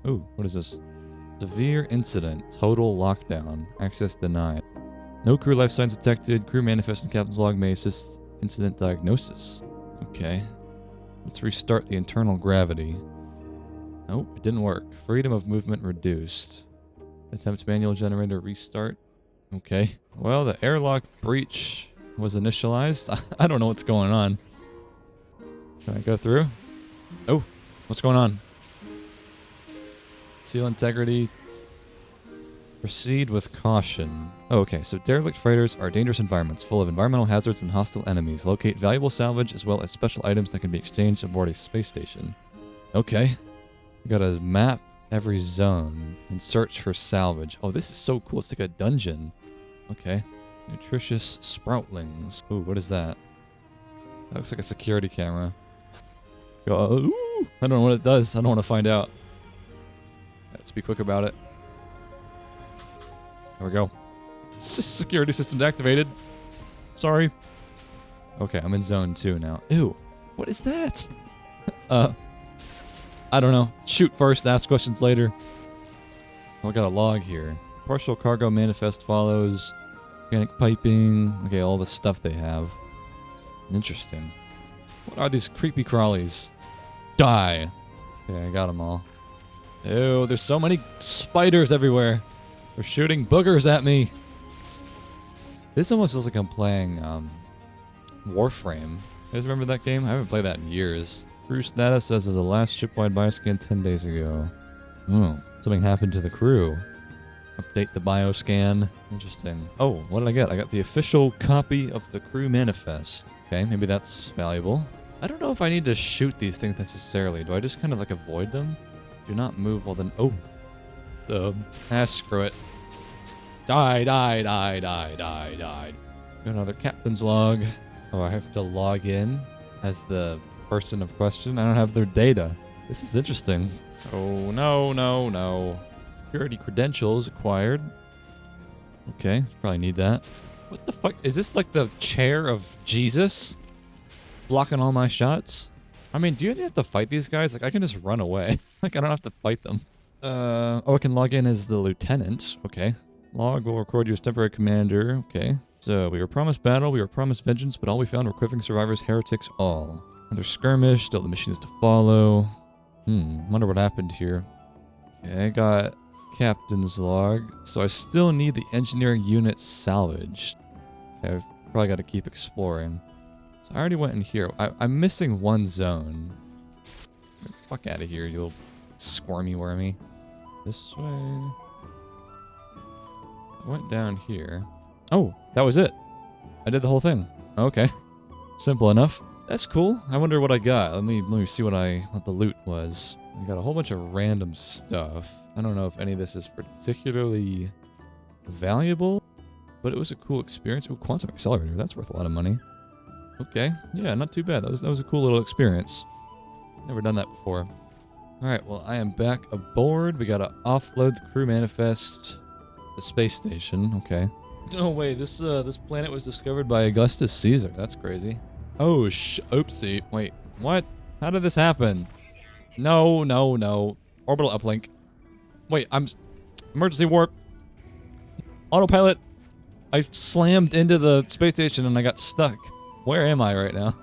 Ooh, what is this? Severe incident. Total lockdown. Access denied. No crew life signs detected. Crew manifest and captain's log may assist incident diagnosis. Okay. Let's restart the internal gravity. Nope, it didn't work. Freedom of movement reduced. Attempt manual generator restart. Okay. Well, the airlock breach was initialized. I don't know what's going on. Can I go through? Oh, what's going on? Seal integrity. Proceed with caution. Oh, okay, so derelict freighters are dangerous environments full of environmental hazards and hostile enemies. Locate valuable salvage as well as special items that can be exchanged aboard a space station. Okay. We gotta map every zone and search for salvage. Oh, this is so cool. It's like a dungeon. Okay. Nutritious sproutlings. Ooh, what is that? That looks like a security camera. Ooh, I don't know what it does. I don't want to find out. Let's be quick about it. There we go. Security systems activated. Sorry. Okay, I'm in zone 2 now. Ew. What is that? I don't know. Shoot first, ask questions later. Oh, I got a log here. Partial cargo manifest follows. Organic piping. Okay, all the stuff they have. Interesting. What are these creepy crawlies? Die. Okay, I got them all. Ew, there's so many spiders everywhere. They're shooting boogers at me. This almost feels like I'm playing Warframe. You guys remember that game? I haven't played that in years. Crew status as of the last shipwide bioscan 10 days ago. Oh, something happened to the crew. Update the bioscan. Interesting. Oh, what did I get? I got the official copy of the crew manifest. Okay, maybe that's valuable. I don't know if I need to shoot these things necessarily. Do I just kind of like avoid them? Do not move while then... Oh. Screw it. Die. Got another captain's log. Oh, I have to log in as the person of question. I don't have their data. This is interesting. Oh, no. Security credentials acquired. Okay, probably need that. What the fuck? Is this like the chair of Jesus? Blocking all my shots? I mean, do you have to fight these guys? Like, I can just run away. Like, I don't have to fight them. Oh, I can log in as the lieutenant. Okay. Log will record you as temporary commander. Okay. So, we were promised battle, we were promised vengeance, but all we found were quivering survivors, heretics, all. Another skirmish, still the machines to follow. Wonder what happened here. Okay, I got captain's log. So I still need the engineering unit salvaged. Okay, I've probably got to keep exploring. So I already went in here. I'm missing one zone. Get the fuck out of here, you little squirmy wormy. This way. I went down here. Oh, that was it. I did the whole thing. Okay. Simple enough. That's cool. I wonder what I got. Let me see what the loot was. I got a whole bunch of random stuff. I don't know if any of this is particularly valuable, but it was a cool experience. Oh, quantum accelerator. That's worth a lot of money. Okay. Yeah, not too bad. That was a cool little experience. Never done that before. All right. Well, I am back aboard. We got to offload the crew manifest. The space station. Okay. No way. This planet was discovered by Augustus Caesar. That's crazy. Oh, oopsie. Wait, what? How did this happen? No. Orbital uplink. Wait, emergency warp. Autopilot. I slammed into the space station and I got stuck. Where am I right now?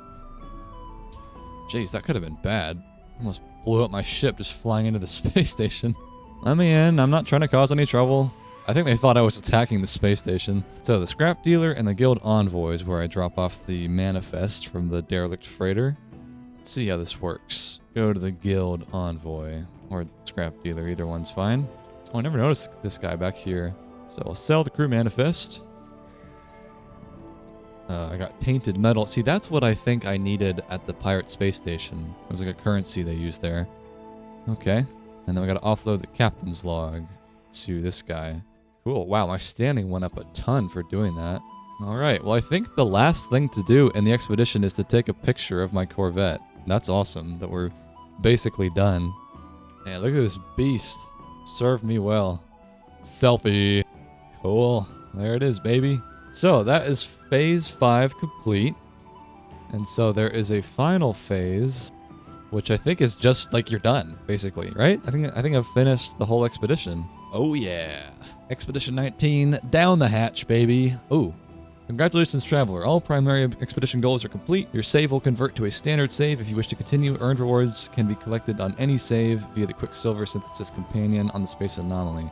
Jeez, that could have been bad. Almost blew up my ship just flying into the space station. Let me in. I'm not trying to cause any trouble. I think they thought I was attacking the space station. So the scrap dealer and the guild envoys, where I drop off the manifest from the derelict freighter. Let's see how this works. Go to the guild envoy or scrap dealer. Either one's fine. Oh, I never noticed this guy back here. So I'll sell the crew manifest. I got tainted metal. See, that's what I think I needed at the pirate space station. It was like a currency they used there. Okay. And then we got to offload the captain's log to this guy. Cool. Wow, my standing went up a ton for doing that. All right. Well, I think the last thing to do in the expedition is to take a picture of my Corvette. That's awesome that we're basically done. Man, look at this beast. Served me well. Selfie. Cool. There it is, baby. So that is phase 5 complete. And so there is a final phase, which I think is just like you're done, basically, right? I think I've finished the whole expedition. Oh yeah. Expedition 19, down the hatch, baby. Ooh. Congratulations, traveler. All primary expedition goals are complete. Your save will convert to a standard save. If you wish to continue, earned rewards can be collected on any save via the Quicksilver Synthesis Companion on the Space Anomaly.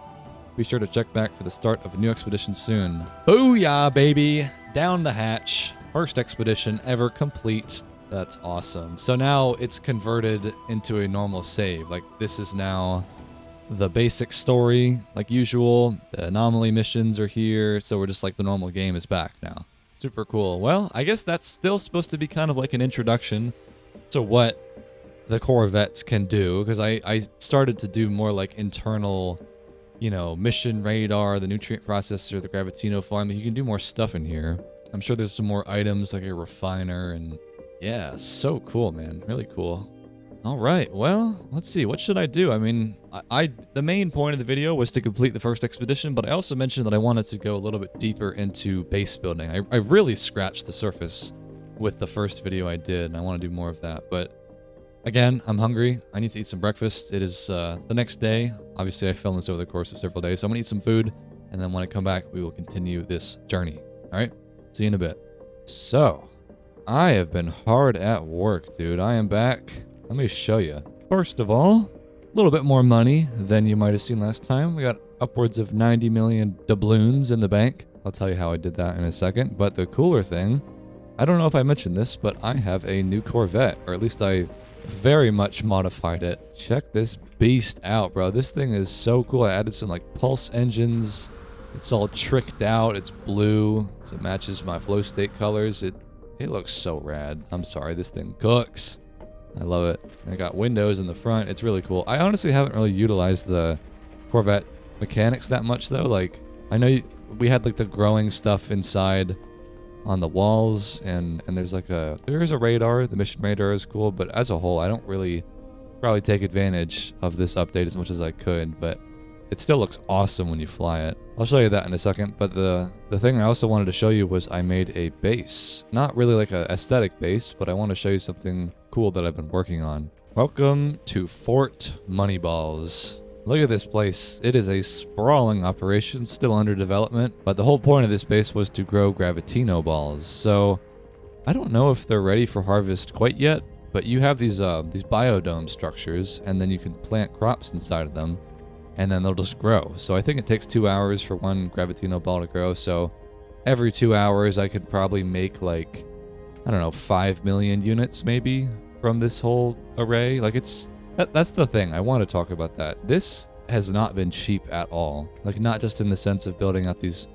Be sure to check back for the start of a new expedition soon. Booyah, baby! Down the hatch. First expedition ever complete. That's awesome. So now it's converted into a normal save. Like, this is now the basic story, like usual. The anomaly missions are here, so we're just like the normal game is back now. Super cool. Well, I guess that's still supposed to be kind of like an introduction to what the Corvettes can do, because I started to do more like internal, you know, mission radar, the nutrient processor, the Gravitino farm. You can do more stuff in here. I'm sure there's some more items like a refiner, and yeah, so cool, man. Really cool. All right, well, let's see. What should I do? I mean, the main point of the video was to complete the first expedition, but I also mentioned that I wanted to go a little bit deeper into base building. I really scratched the surface with the first video I did, and I want to do more of that. But again, I'm hungry. I need to eat some breakfast. It is the next day. Obviously, I filmed this over the course of several days, so I'm going to eat some food, and then when I come back, we will continue this journey. All right? See you in a bit. So, I have been hard at work, dude. I am back. Let me show you. First of all, a little bit more money than you might have seen last time. We got upwards of 90 million doubloons in the bank. I'll tell you how I did that in a second. But the cooler thing, I don't know if I mentioned this, but I have a new Corvette, or at least I very much modified it. Check this beast out, bro. This thing is so cool. I added some like pulse engines. It's all tricked out. It's blue, so it matches my flow state colors. It looks so rad. I'm sorry, this thing cooks. I love it. I got windows in the front. It's really cool. I honestly haven't really utilized the Corvette mechanics that much, though. Like, I know we had like the growing stuff inside on the walls, and there's like there is a radar. The mission radar is cool, but as a whole, I don't really probably take advantage of this update as much as I could, but it still looks awesome when you fly it. I'll show you that in a second, but the thing I also wanted to show you was I made a base. Not really like a aesthetic base, but I want to show you something cool that I've been working on. Welcome to Fort Moneyballs. Look at this place. It is a sprawling operation, still under development, but the whole point of this base was to grow Gravitino balls. So I don't know if they're ready for harvest quite yet, but you have these biodome structures, and then you can plant crops inside of them, and then they'll just grow. So I think it takes 2 hours for one Gravitino ball to grow. So every 2 hours, I could probably make like, I don't know, 5 million units maybe from this whole array. Like that's the thing. I want to talk about that. This has not been cheap at all. Like, not just in the sense of building out these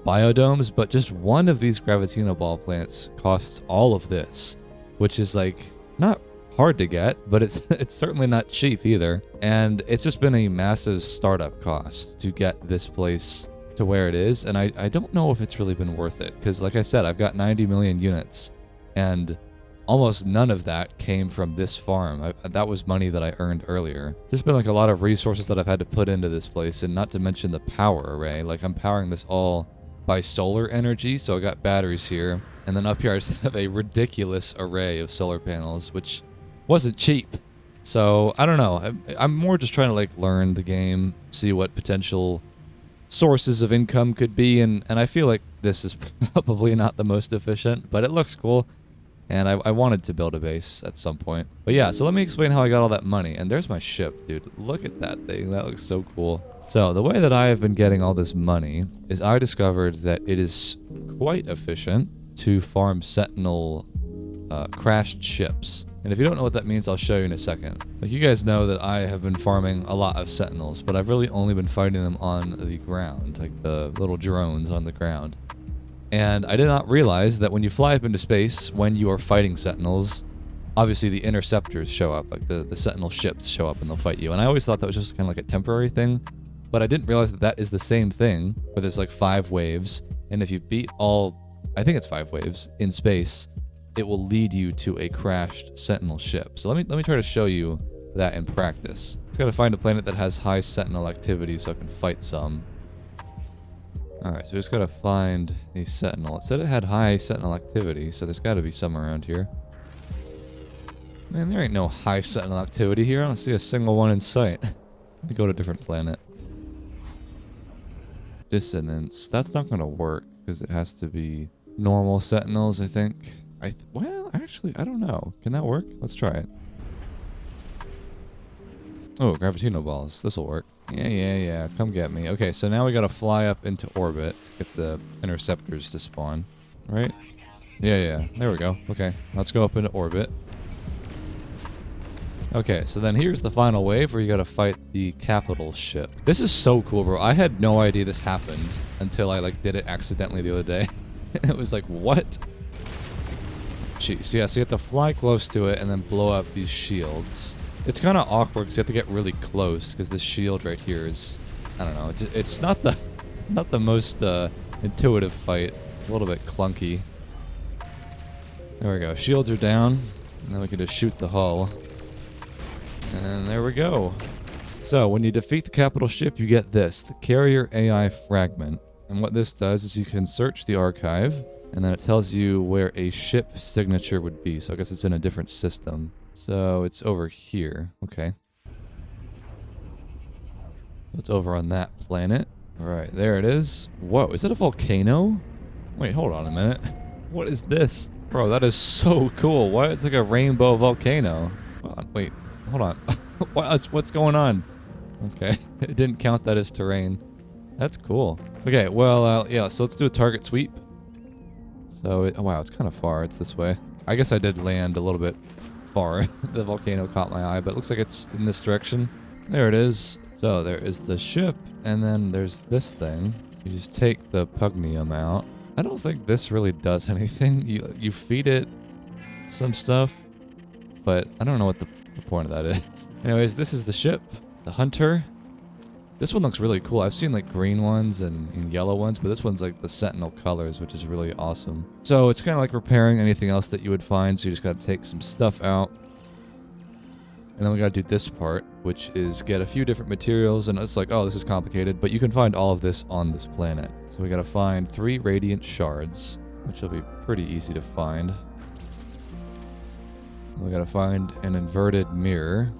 biodomes, but just one of these Gravitino ball plants costs all of this, which is like not hard to get, but it's certainly not cheap either. And it's just been a massive startup cost to get this place to where it is. And I don't know if it's really been worth it, because like I said, I've got 90 million units, and almost none of that came from this farm. That was money that I earned earlier. There's been like a lot of resources that I've had to put into this place, and not to mention the power array. Like, I'm powering this all by solar energy, so I got batteries here. And then up here I just have a ridiculous array of solar panels, which wasn't cheap. So I don't know. I'm more just trying to like learn the game, see what potential sources of income could be, and I feel like this is probably not the most efficient, but it looks cool. And I wanted to build a base at some point. But yeah, so let me explain how I got all that money. And there's my ship, dude. Look at that thing. That looks so cool. So the way that I have been getting all this money is I discovered that it is quite efficient to farm Sentinel crashed ships. And if you don't know what that means, I'll show you in a second. Like, you guys know that I have been farming a lot of Sentinels, but I've really only been fighting them on the ground, like the little drones on the ground. And I did not realize that when you fly up into space, when you are fighting Sentinels, obviously the interceptors show up, like the Sentinel ships show up and they'll fight you. And I always thought that was just kind of like a temporary thing, but I didn't realize that that is the same thing, where there's like 5 waves, and if you beat all, I think it's 5 waves in space, it will lead you to a crashed Sentinel ship. So let me try to show you that in practice. Just gotta find a planet that has high Sentinel activity so I can fight some. Alright, so we just gotta find a sentinel. It said it had high sentinel activity, so there's gotta be some around here. Man, there ain't no high sentinel activity here. I don't see a single one in sight. Let me go to a different planet. Dissonance. That's not gonna work, because it has to be normal sentinels, I think. Well, actually, I don't know. Can that work? Let's try it. Oh, gravitino balls. This'll work. Yeah. Come get me. Okay, so now we gotta fly up into orbit to get the interceptors to spawn. Right? Yeah. There we go. Okay, let's go up into orbit. Okay, so then here's the final wave where you gotta fight the capital ship. This is so cool, bro. I had no idea this happened until I, like, did it accidentally the other day. It was like, what? Jeez, yeah, so you have to fly close to it and then blow up these shields. It's kind of awkward because you have to get really close because this shield right here is, I don't know, it's not the most intuitive fight. It's a little bit clunky. There we go. Shields are down, and then we can just shoot the hull. And there we go. So when you defeat the capital ship, you get this, the carrier AI fragment. And what this does is you can search the archive, and then it tells you where a ship signature would be. So I guess it's in a different system. So it's over here. Okay. It's over on that planet. All right, there it is. Whoa, is that a volcano? Wait, hold on a minute. What is this? Bro, that is so cool. Why? It's like a rainbow volcano. Wait, hold on. What's going on? Okay, it didn't count that as terrain. That's cool. Okay, well, yeah, so let's do a target sweep. So, oh, wow, it's kind of far. It's this way. I guess I did land a little bit far. The volcano caught my eye, but it looks like it's in this direction. There it is. So there is the ship, and then there's this thing. You just take the pugnium out. I don't think this really does anything. You feed it some stuff, but I don't know what the point of that is. Anyways, this is the ship, the Hunter. This one looks really cool. I've seen like green ones and yellow ones, but this one's like the Sentinel colors, which is really awesome. So it's kind of like repairing anything else that you would find. So you just got to take some stuff out. And then we got to do this part, which is get a few different materials. And it's like, oh, this is complicated, but you can find all of this on this planet. So we got to find 3 radiant shards, which will be pretty easy to find. We got to find an inverted mirror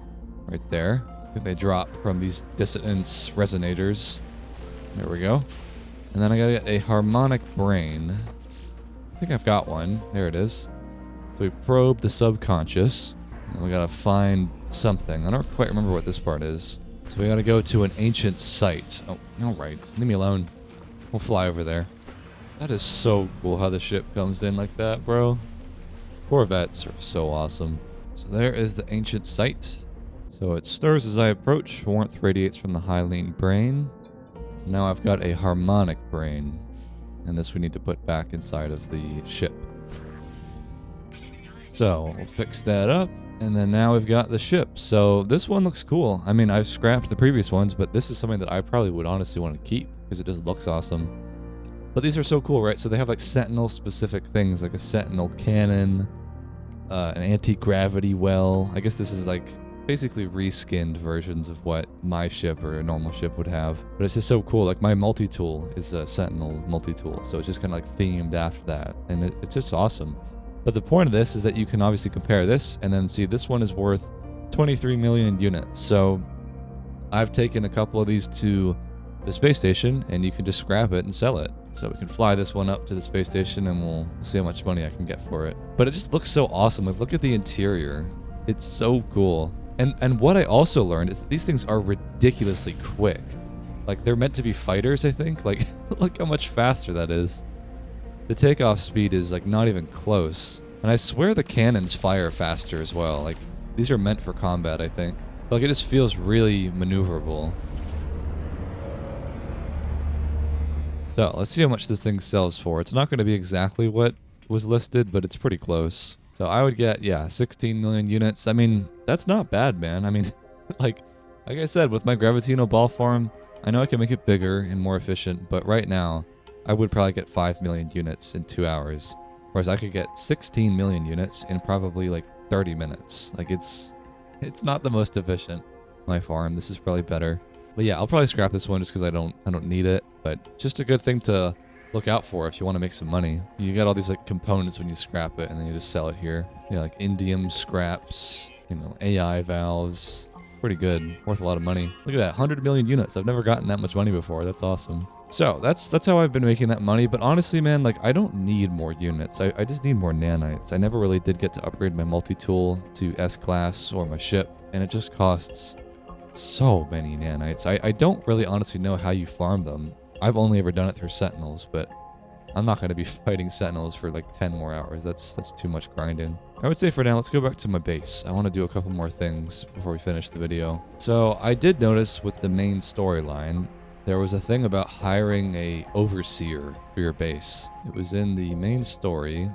right there. They drop from these dissonance resonators. There we go. And then I gotta get a harmonic brain. I think I've got one. There it is. So we probe the subconscious. And we gotta find something. I don't quite remember what this part is. So we gotta go to an ancient site. Oh, alright. Leave me alone. We'll fly over there. That is so cool how the ship comes in like that, bro. Corvettes are so awesome. So there is the ancient site. So it stirs as I approach. Warmth radiates from the hyaline brain. Now I've got a harmonic brain. And this we need to put back inside of the ship. So we'll fix that up. And then now we've got the ship. So this one looks cool. I mean, I've scrapped the previous ones, but this is something that I probably would honestly want to keep because it just looks awesome. But these are so cool, right? So they have like Sentinel specific things, like a Sentinel cannon, an anti-gravity well. I guess this is like basically reskinned versions of what my ship or a normal ship would have. But it's just so cool. Like my multi-tool is a Sentinel multi-tool. So it's just kind of like themed after that. And it's just awesome. But the point of this is that you can obviously compare this and then see this one is worth 23 million units. So I've taken a couple of these to the space station and you can just scrap it and sell it. So we can fly this one up to the space station and we'll see how much money I can get for it. But it just looks so awesome. Like look at the interior. It's so cool. And what I also learned is that these things are ridiculously quick. Like, they're meant to be fighters, I think. Like, look how much faster that is. The takeoff speed is, like, not even close. And I swear the cannons fire faster as well. Like, these are meant for combat, I think. Like, it just feels really maneuverable. So, let's see how much this thing sells for. It's not going to be exactly what was listed, but it's pretty close. So I would get, yeah, 16 million units. I mean, that's not bad, man. I mean, like I said, with my Gravitino ball farm, I know I can make it bigger and more efficient, but right now, I would probably get 5 million units in 2 hours. Whereas I could get 16 million units in probably like 30 minutes. Like it's not the most efficient, my farm. This is probably better. But yeah, I'll probably scrap this one just because I don't need it. But just a good thing to look out for if you want to make some money. You get all these like components when you scrap it, and then you just sell it here. You know, like indium scraps, you know, AI valves. Pretty good, worth a lot of money. Look at that, 100 million units. I've never gotten that much money before. That's awesome. So that's how I've been making that money. But honestly, man, like I don't need more units. I just need more nanites. I never really did get to upgrade my multi-tool to S-class or my ship, and it just costs so many nanites. I don't really honestly know how you farm them. I've only ever done it through sentinels, but I'm not going to be fighting sentinels for like 10 more hours. That's too much grinding. I would say for now, let's go back to my base. I want to do a couple more things before we finish the video. So I did notice with the main storyline, there was a thing about hiring a overseer for your base. It was in the main story.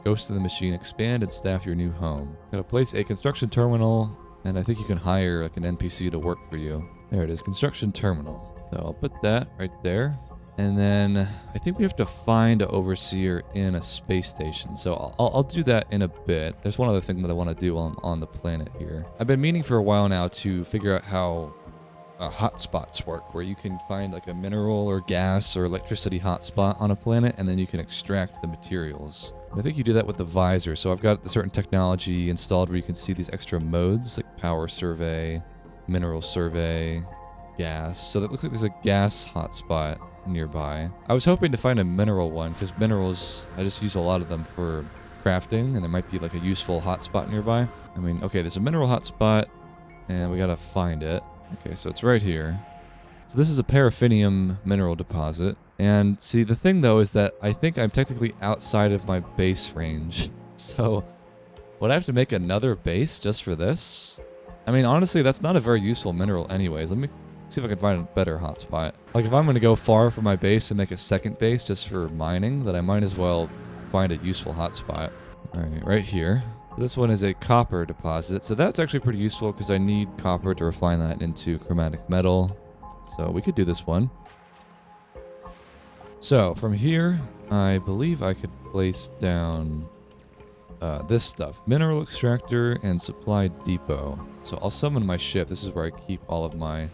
Ghost of the Machine, expand and staff your new home. Gotta place a construction terminal, and I think you can hire like an NPC to work for you. There it is, construction terminal. So I'll put that right there. And then I think we have to find an overseer in a space station. So I'll do that in a bit. There's one other thing that I want to do while I'm on the planet here. I've been meaning for a while now to figure out how hotspots work, where you can find like a mineral or gas or electricity hotspot on a planet, and then you can extract the materials. And I think you do that with the visor. So I've got a certain technology installed where you can see these extra modes like power survey, mineral survey, gas. So that looks like there's a gas hotspot nearby. I was hoping to find a mineral one because minerals, I just use a lot of them for crafting, and there might be like a useful hotspot nearby. I mean, okay, there's a mineral hotspot and we gotta find it. Okay, so it's right here. So this is a paraffinium mineral deposit. And see, the thing though is that I think I'm technically outside of my base range. So would I have to make another base just for this? I mean, honestly, that's not a very useful mineral anyways. Let me see if I can find a better hotspot. Like if I'm going to go far from my base and make a second base just for mining, then I might as well find a useful hotspot. All right here. This one is a copper deposit. So that's actually pretty useful because I need copper to refine that into chromatic metal. So we could do this one. So from here, I believe I could place down this stuff. Mineral extractor and supply depot. So I'll summon my ship. This is where I keep all of my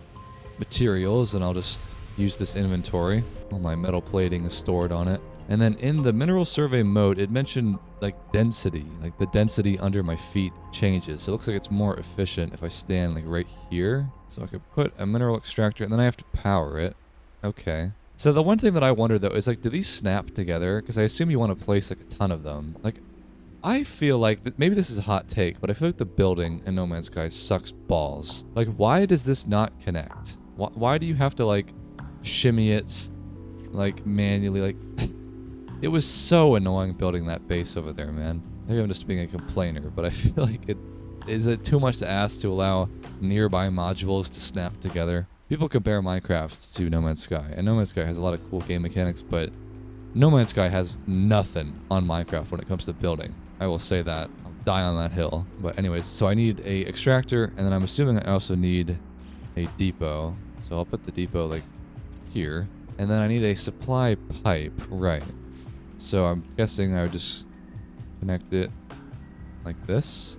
materials, and I'll just use this inventory. All my metal plating is stored on it. And then in the mineral survey mode, it mentioned like density, like the density under my feet changes. So it looks like it's more efficient if I stand like right here. So I could put a mineral extractor and then I have to power it. Okay. So the one thing that I wonder though is like, do these snap together? Because I assume you want to place like a ton of them. Like, I feel like, maybe this is a hot take, but I feel like the building in No Man's Sky sucks balls. Like, why does this not connect? Why do you have to like shimmy it like manually? Like, it was so annoying building that base over there, man. Maybe I'm just being a complainer, but I feel like is it too much to ask to allow nearby modules to snap together? People compare Minecraft to No Man's Sky, and No Man's Sky has a lot of cool game mechanics, but No Man's Sky has nothing on Minecraft when it comes to building. I will say that. I'll die on that hill. But anyways, so I need a extractor, and then I'm assuming I also need a depot. So I'll put the depot like here. And then I need a supply pipe, right. So I'm guessing I would just connect it like this.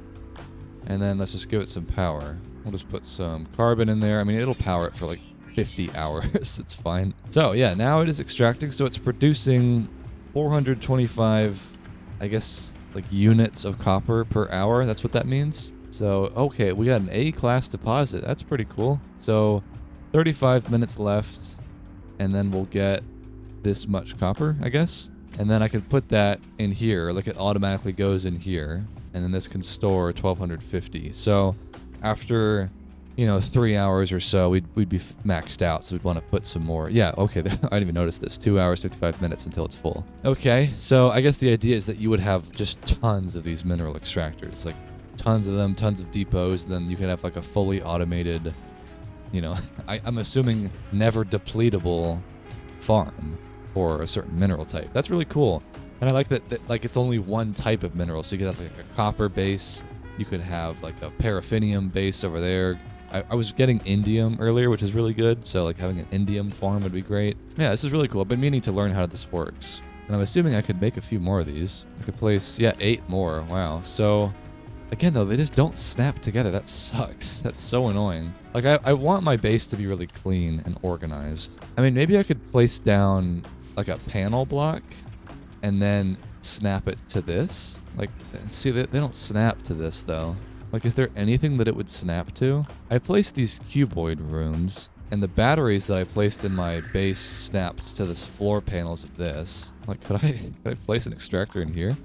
And then let's just give it some power. We'll just put some carbon in there. I mean, it'll power it for like 50 hours. It's fine. So yeah, now it is extracting. So it's producing 425, I guess, like units of copper per hour. That's what that means. So, okay, we got an A-class deposit. That's pretty cool. So 35 minutes left, and then we'll get this much copper, I guess. And then I could put that in here, like it automatically goes in here. And then this can store 1250. So after, 3 hours or so, we'd be maxed out. So we'd want to put some more. Yeah, okay. I didn't even notice this. 2 hours, 55 minutes until it's full. Okay, so I guess the idea is that you would have just tons of these mineral extractors, like tons of them, tons of depots. Then you could have like a fully automated, I'm assuming never depletable farm for a certain mineral type. That's really cool. And I like that like it's only one type of mineral. So you could have like a copper base. You could have like a paraffinium base over there. I was getting indium earlier, which is really good. So like having an indium farm would be great. Yeah, this is really cool. I've been meaning to learn how this works. And I'm assuming I could make a few more of these. I could place, 8 more. Wow. So Again, though, they just don't snap together. That sucks. That's so annoying. Like, I want my base to be really clean and organized. I mean, maybe I could place down, like, a panel block and then snap it to this. Like, see, they don't snap to this, though. Like, is there anything that it would snap to? I placed these cuboid rooms, and the batteries that I placed in my base snapped to this floor panels of this. Like, could I place an extractor in here?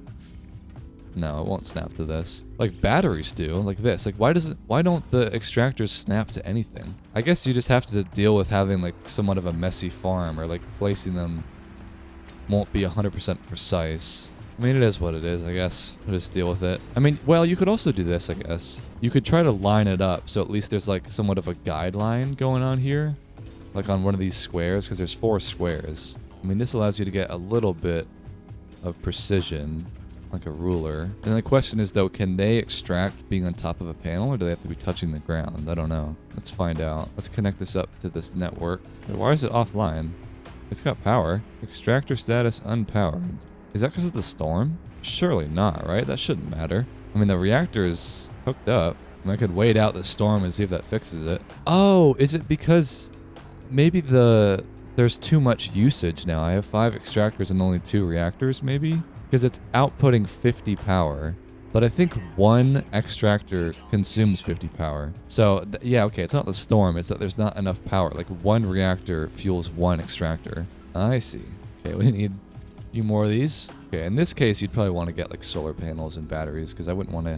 No, it won't snap to this. Like, batteries do, like this. Like, why don't the extractors snap to anything? I guess you just have to deal with having, like, somewhat of a messy farm, or, like, placing them won't be 100% precise. I mean, it is what it is, I guess. We'll just deal with it. I mean, well, you could also do this, I guess. You could try to line it up, so at least there's, like, somewhat of a guideline going on here. Like, on one of these squares, because there's 4 squares. I mean, this allows you to get a little bit of precision, like a ruler. And the question is, though, can they extract being on top of a panel, or do they have to be touching the ground? I don't know. Let's find out. Let's connect this up to this network. Why is it offline? It's got power. Extractor status unpowered. Is that because of the storm? Surely not, right? That shouldn't matter. I mean, the reactor is hooked up. And I could wait out the storm and see if that fixes it. Oh, is it because maybe there's too much usage now? I have 5 extractors and only 2 reactors, maybe? Because it's outputting 50 power. But I think 1 extractor consumes 50 power. So, yeah, okay, it's not the storm. It's that there's not enough power. Like, 1 reactor fuels 1 extractor. I see. Okay, we need few more of these. Okay, in this case, you'd probably want to get like solar panels and batteries, because I wouldn't want to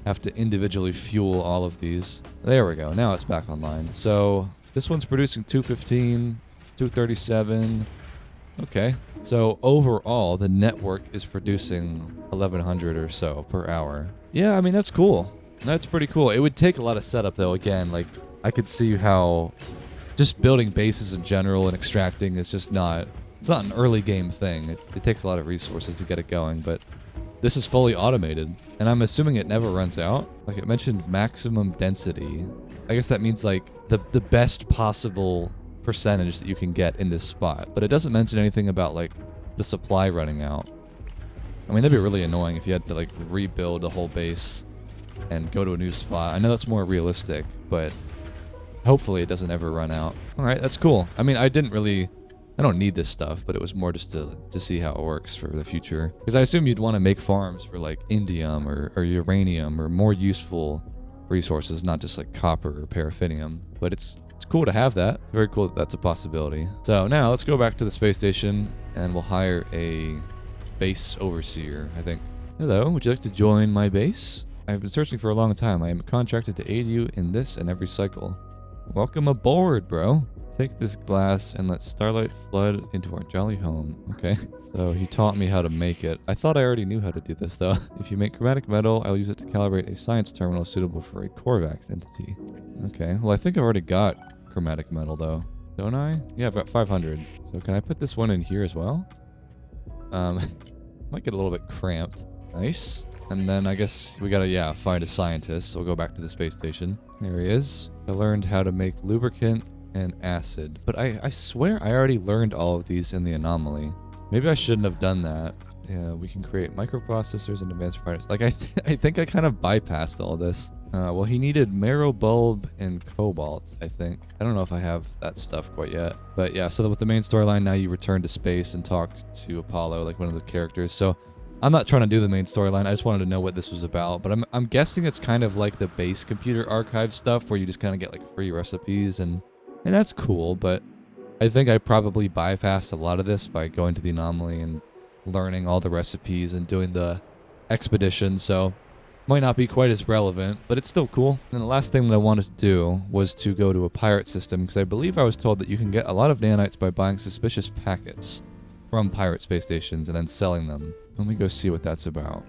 have to individually fuel all of these. There we go. Now it's back online. So this one's producing 215, 237. Okay. So overall, the network is producing 1100 or so per hour. Yeah, I mean, that's cool. That's pretty cool. It would take a lot of setup, though. Again, like, I could see how just building bases in general and extracting is just not... It's not an early game thing. It takes a lot of resources to get it going, but this is fully automated, and I'm assuming it never runs out. Like, it mentioned maximum density. I guess that means, like, the best possible percentage that you can get in this spot, but it doesn't mention anything about, like, the supply running out. I mean, that'd be really annoying if you had to, like, rebuild the whole base and go to a new spot. I know that's more realistic, but hopefully it doesn't ever run out. All right, that's cool. I mean, I don't need this stuff, but it was more just to see how it works for the future. Because I assume you'd want to make farms for like indium or uranium or more useful resources, not just like copper or paraffinium. But it's cool to have that. It's very cool that that's a possibility. So now let's go back to the space station and we'll hire a base overseer, I think. Hello, would you like to join my base? I've been searching for a long time. I am contracted to aid you in this and every cycle. Welcome aboard, bro. Take this glass and let starlight flood into our jolly home. Okay. So he taught me how to make it. I thought I already knew how to do this, though. If you make chromatic metal, I'll use it to calibrate a science terminal suitable for a Corvette entity. Okay. Well, I think I've already got chromatic metal, though. Don't I? Yeah, I've got 500. So can I put this one in here as well? Might get a little bit cramped. Nice. And then I guess we gotta, find a scientist. So we'll go back to the space station. There he is. I learned how to make lubricant and acid, but I swear I already learned all of these in the anomaly. Maybe I shouldn't have done that. Yeah, we can create microprocessors and advanced refiners. Like, I think I kind of bypassed all this. Well, he needed marrow bulb and cobalt, I think. I don't know if I have that stuff quite yet. But yeah, so with the main storyline, now you return to space and talk to Apollo, like one of the characters. So I'm not trying to do the main storyline. I just wanted to know what this was about. But I'm guessing it's kind of like the base computer archive stuff where you just kind of get like free recipes and that's cool, but I think I probably bypassed a lot of this by going to the anomaly and learning all the recipes and doing the expedition, so might not be quite as relevant, but it's still cool. And the last thing that I wanted to do was to go to a pirate system, because I believe I was told that you can get a lot of nanites by buying suspicious packets from pirate space stations and then selling them. Let me go see what that's about.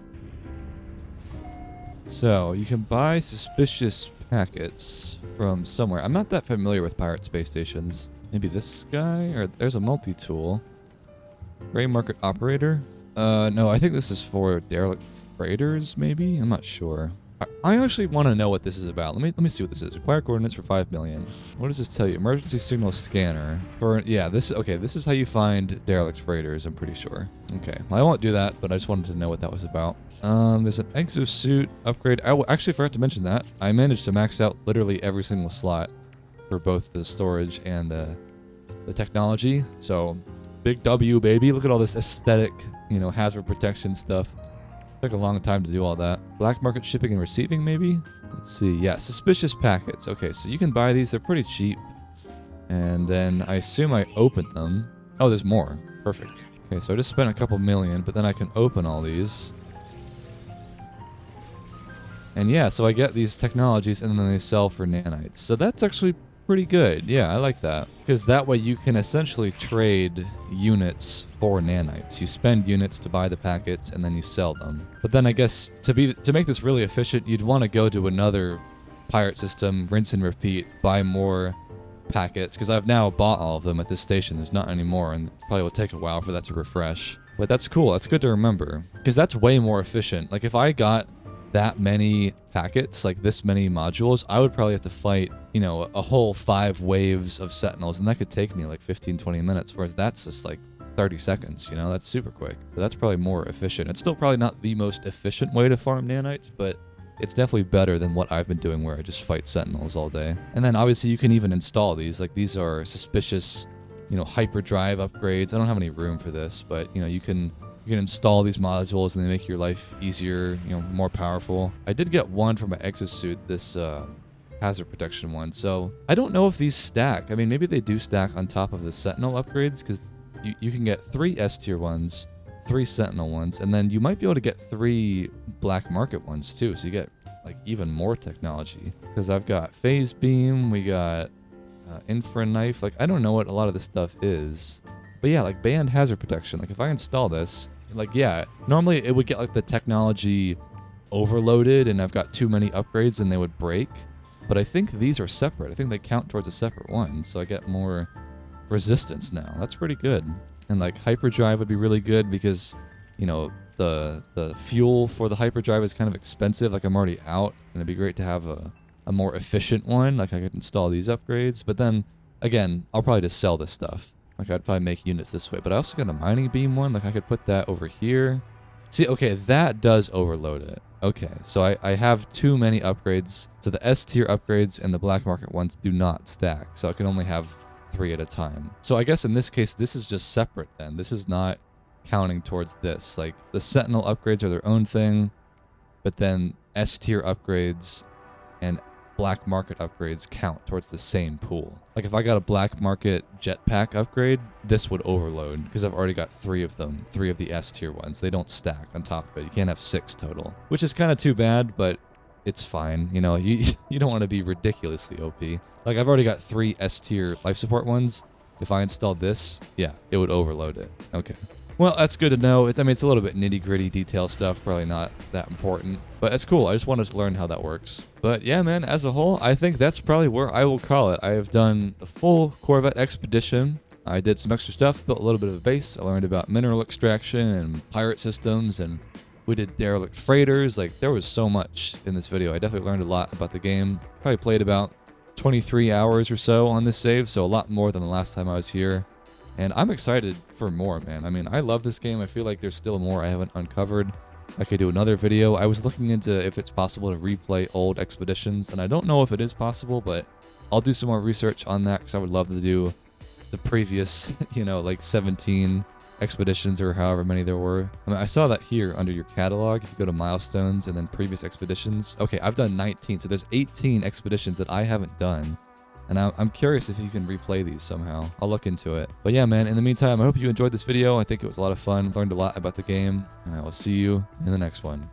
So, you can buy suspicious packets from somewhere. I'm not that familiar with pirate space stations. Maybe this guy? Or there's a multi-tool. Gray market operator? No, I think this is for derelict freighters, maybe? I'm not sure. I actually want to know what this is about. Let me see what this is. Acquire coordinates for 5 million. What does this tell you? Emergency signal scanner. This is how you find derelict freighters, I'm pretty sure. Okay, well, I won't do that, but I just wanted to know what that was about. There's an exosuit upgrade. I actually forgot to mention that. I managed to max out literally every single slot for both the storage and the technology. So, big W, baby. Look at all this aesthetic, you know, hazard protection stuff. Took a long time to do all that. Black market shipping and receiving, maybe? Let's see. Yeah, suspicious packets. Okay, so you can buy these. They're pretty cheap. And then I assume I open them. Oh, there's more. Perfect. Okay, so I just spent a couple million, but then I can open all these. And yeah, so I get these technologies and then they sell for nanites. So that's actually pretty good. Yeah, I like that. Because that way you can essentially trade units for nanites. You spend units to buy the packets and then you sell them. But then I guess to make this really efficient, you'd want to go to another pirate system, rinse and repeat, buy more packets. Because I've now bought all of them at this station. There's not any more and probably will take a while for that to refresh. But that's cool. That's good to remember. Because that's way more efficient. Like if I got that many packets, like this many modules, I would probably have to fight, you know, a whole 5 waves of sentinels, and that could take me like 15-20 minutes, whereas that's just like 30 seconds, you know, that's super quick. So that's probably more efficient. It's still probably not the most efficient way to farm nanites, but it's definitely better than what I've been doing where I just fight sentinels all day. And then obviously you can even install these, like these are suspicious, you know, hyperdrive upgrades. I don't have any room for this, but you know, you can install these modules and they make your life easier, you know, more powerful. I did get one for my exosuit, this hazard protection one. So I don't know if these stack. I mean, maybe they do stack on top of the Sentinel upgrades because you can get 3 S tier ones, 3 Sentinel ones, and then you might be able to get 3 black market ones too. So you get like even more technology because I've got phase beam, we got infra knife. Like I don't know what a lot of this stuff is. But yeah, like band hazard protection. Like if I install this, like yeah, normally it would get like the technology overloaded and I've got too many upgrades and they would break. But I think these are separate. I think they count towards a separate one. So I get more resistance now. That's pretty good. And like hyperdrive would be really good because, you know, the fuel for the hyperdrive is kind of expensive. Like I'm already out and it'd be great to have a more efficient one. Like I could install these upgrades. But then again, I'll probably just sell this stuff. Like I'd probably make units this way, but I also got a mining beam one. Like I could put that over here. See, okay, that does overload it. Okay, so I have too many upgrades. So the S tier upgrades and the black market ones do not stack. So I can only have 3 at a time. So I guess in this case, this is just separate then. This is not counting towards this. Like the Sentinel upgrades are their own thing, but then S tier upgrades and black market upgrades count towards the same pool. Like if I got a black market jetpack upgrade, this would overload because I've already got 3 of them, 3 of the S tier ones. They don't stack on top of it. You can't have 6 total, which is kind of too bad, but it's fine. You know, you don't want to be ridiculously OP. Like I've already got 3 S tier life support ones. If I installed this, yeah, it would overload it. Okay. Well, that's good to know. I mean, it's a little bit nitty-gritty detail stuff, probably not that important, but it's cool. I just wanted to learn how that works. But yeah, man, as a whole, I think that's probably where I will call it. I have done the full Corvette expedition. I did some extra stuff, built a little bit of a base. I learned about mineral extraction and pirate systems, and we did derelict freighters. Like, there was so much in this video. I definitely learned a lot about the game. Probably played about 23 hours or so on this save, so a lot more than the last time I was here. And I'm excited for more, man. I mean, I love this game. I feel like there's still more I haven't uncovered. I could do another video. I was looking into if it's possible to replay old expeditions, and I don't know if it is possible, but I'll do some more research on that because I would love to do the previous, you know, like 17 expeditions or however many there were. I mean, I saw that here under your catalog. If you go to milestones and then previous expeditions. Okay, I've done 19, so there's 18 expeditions that I haven't done. And I'm curious if you can replay these somehow. I'll look into it. But yeah, man, in the meantime, I hope you enjoyed this video. I think it was a lot of fun. Learned a lot about the game. And I will see you in the next one.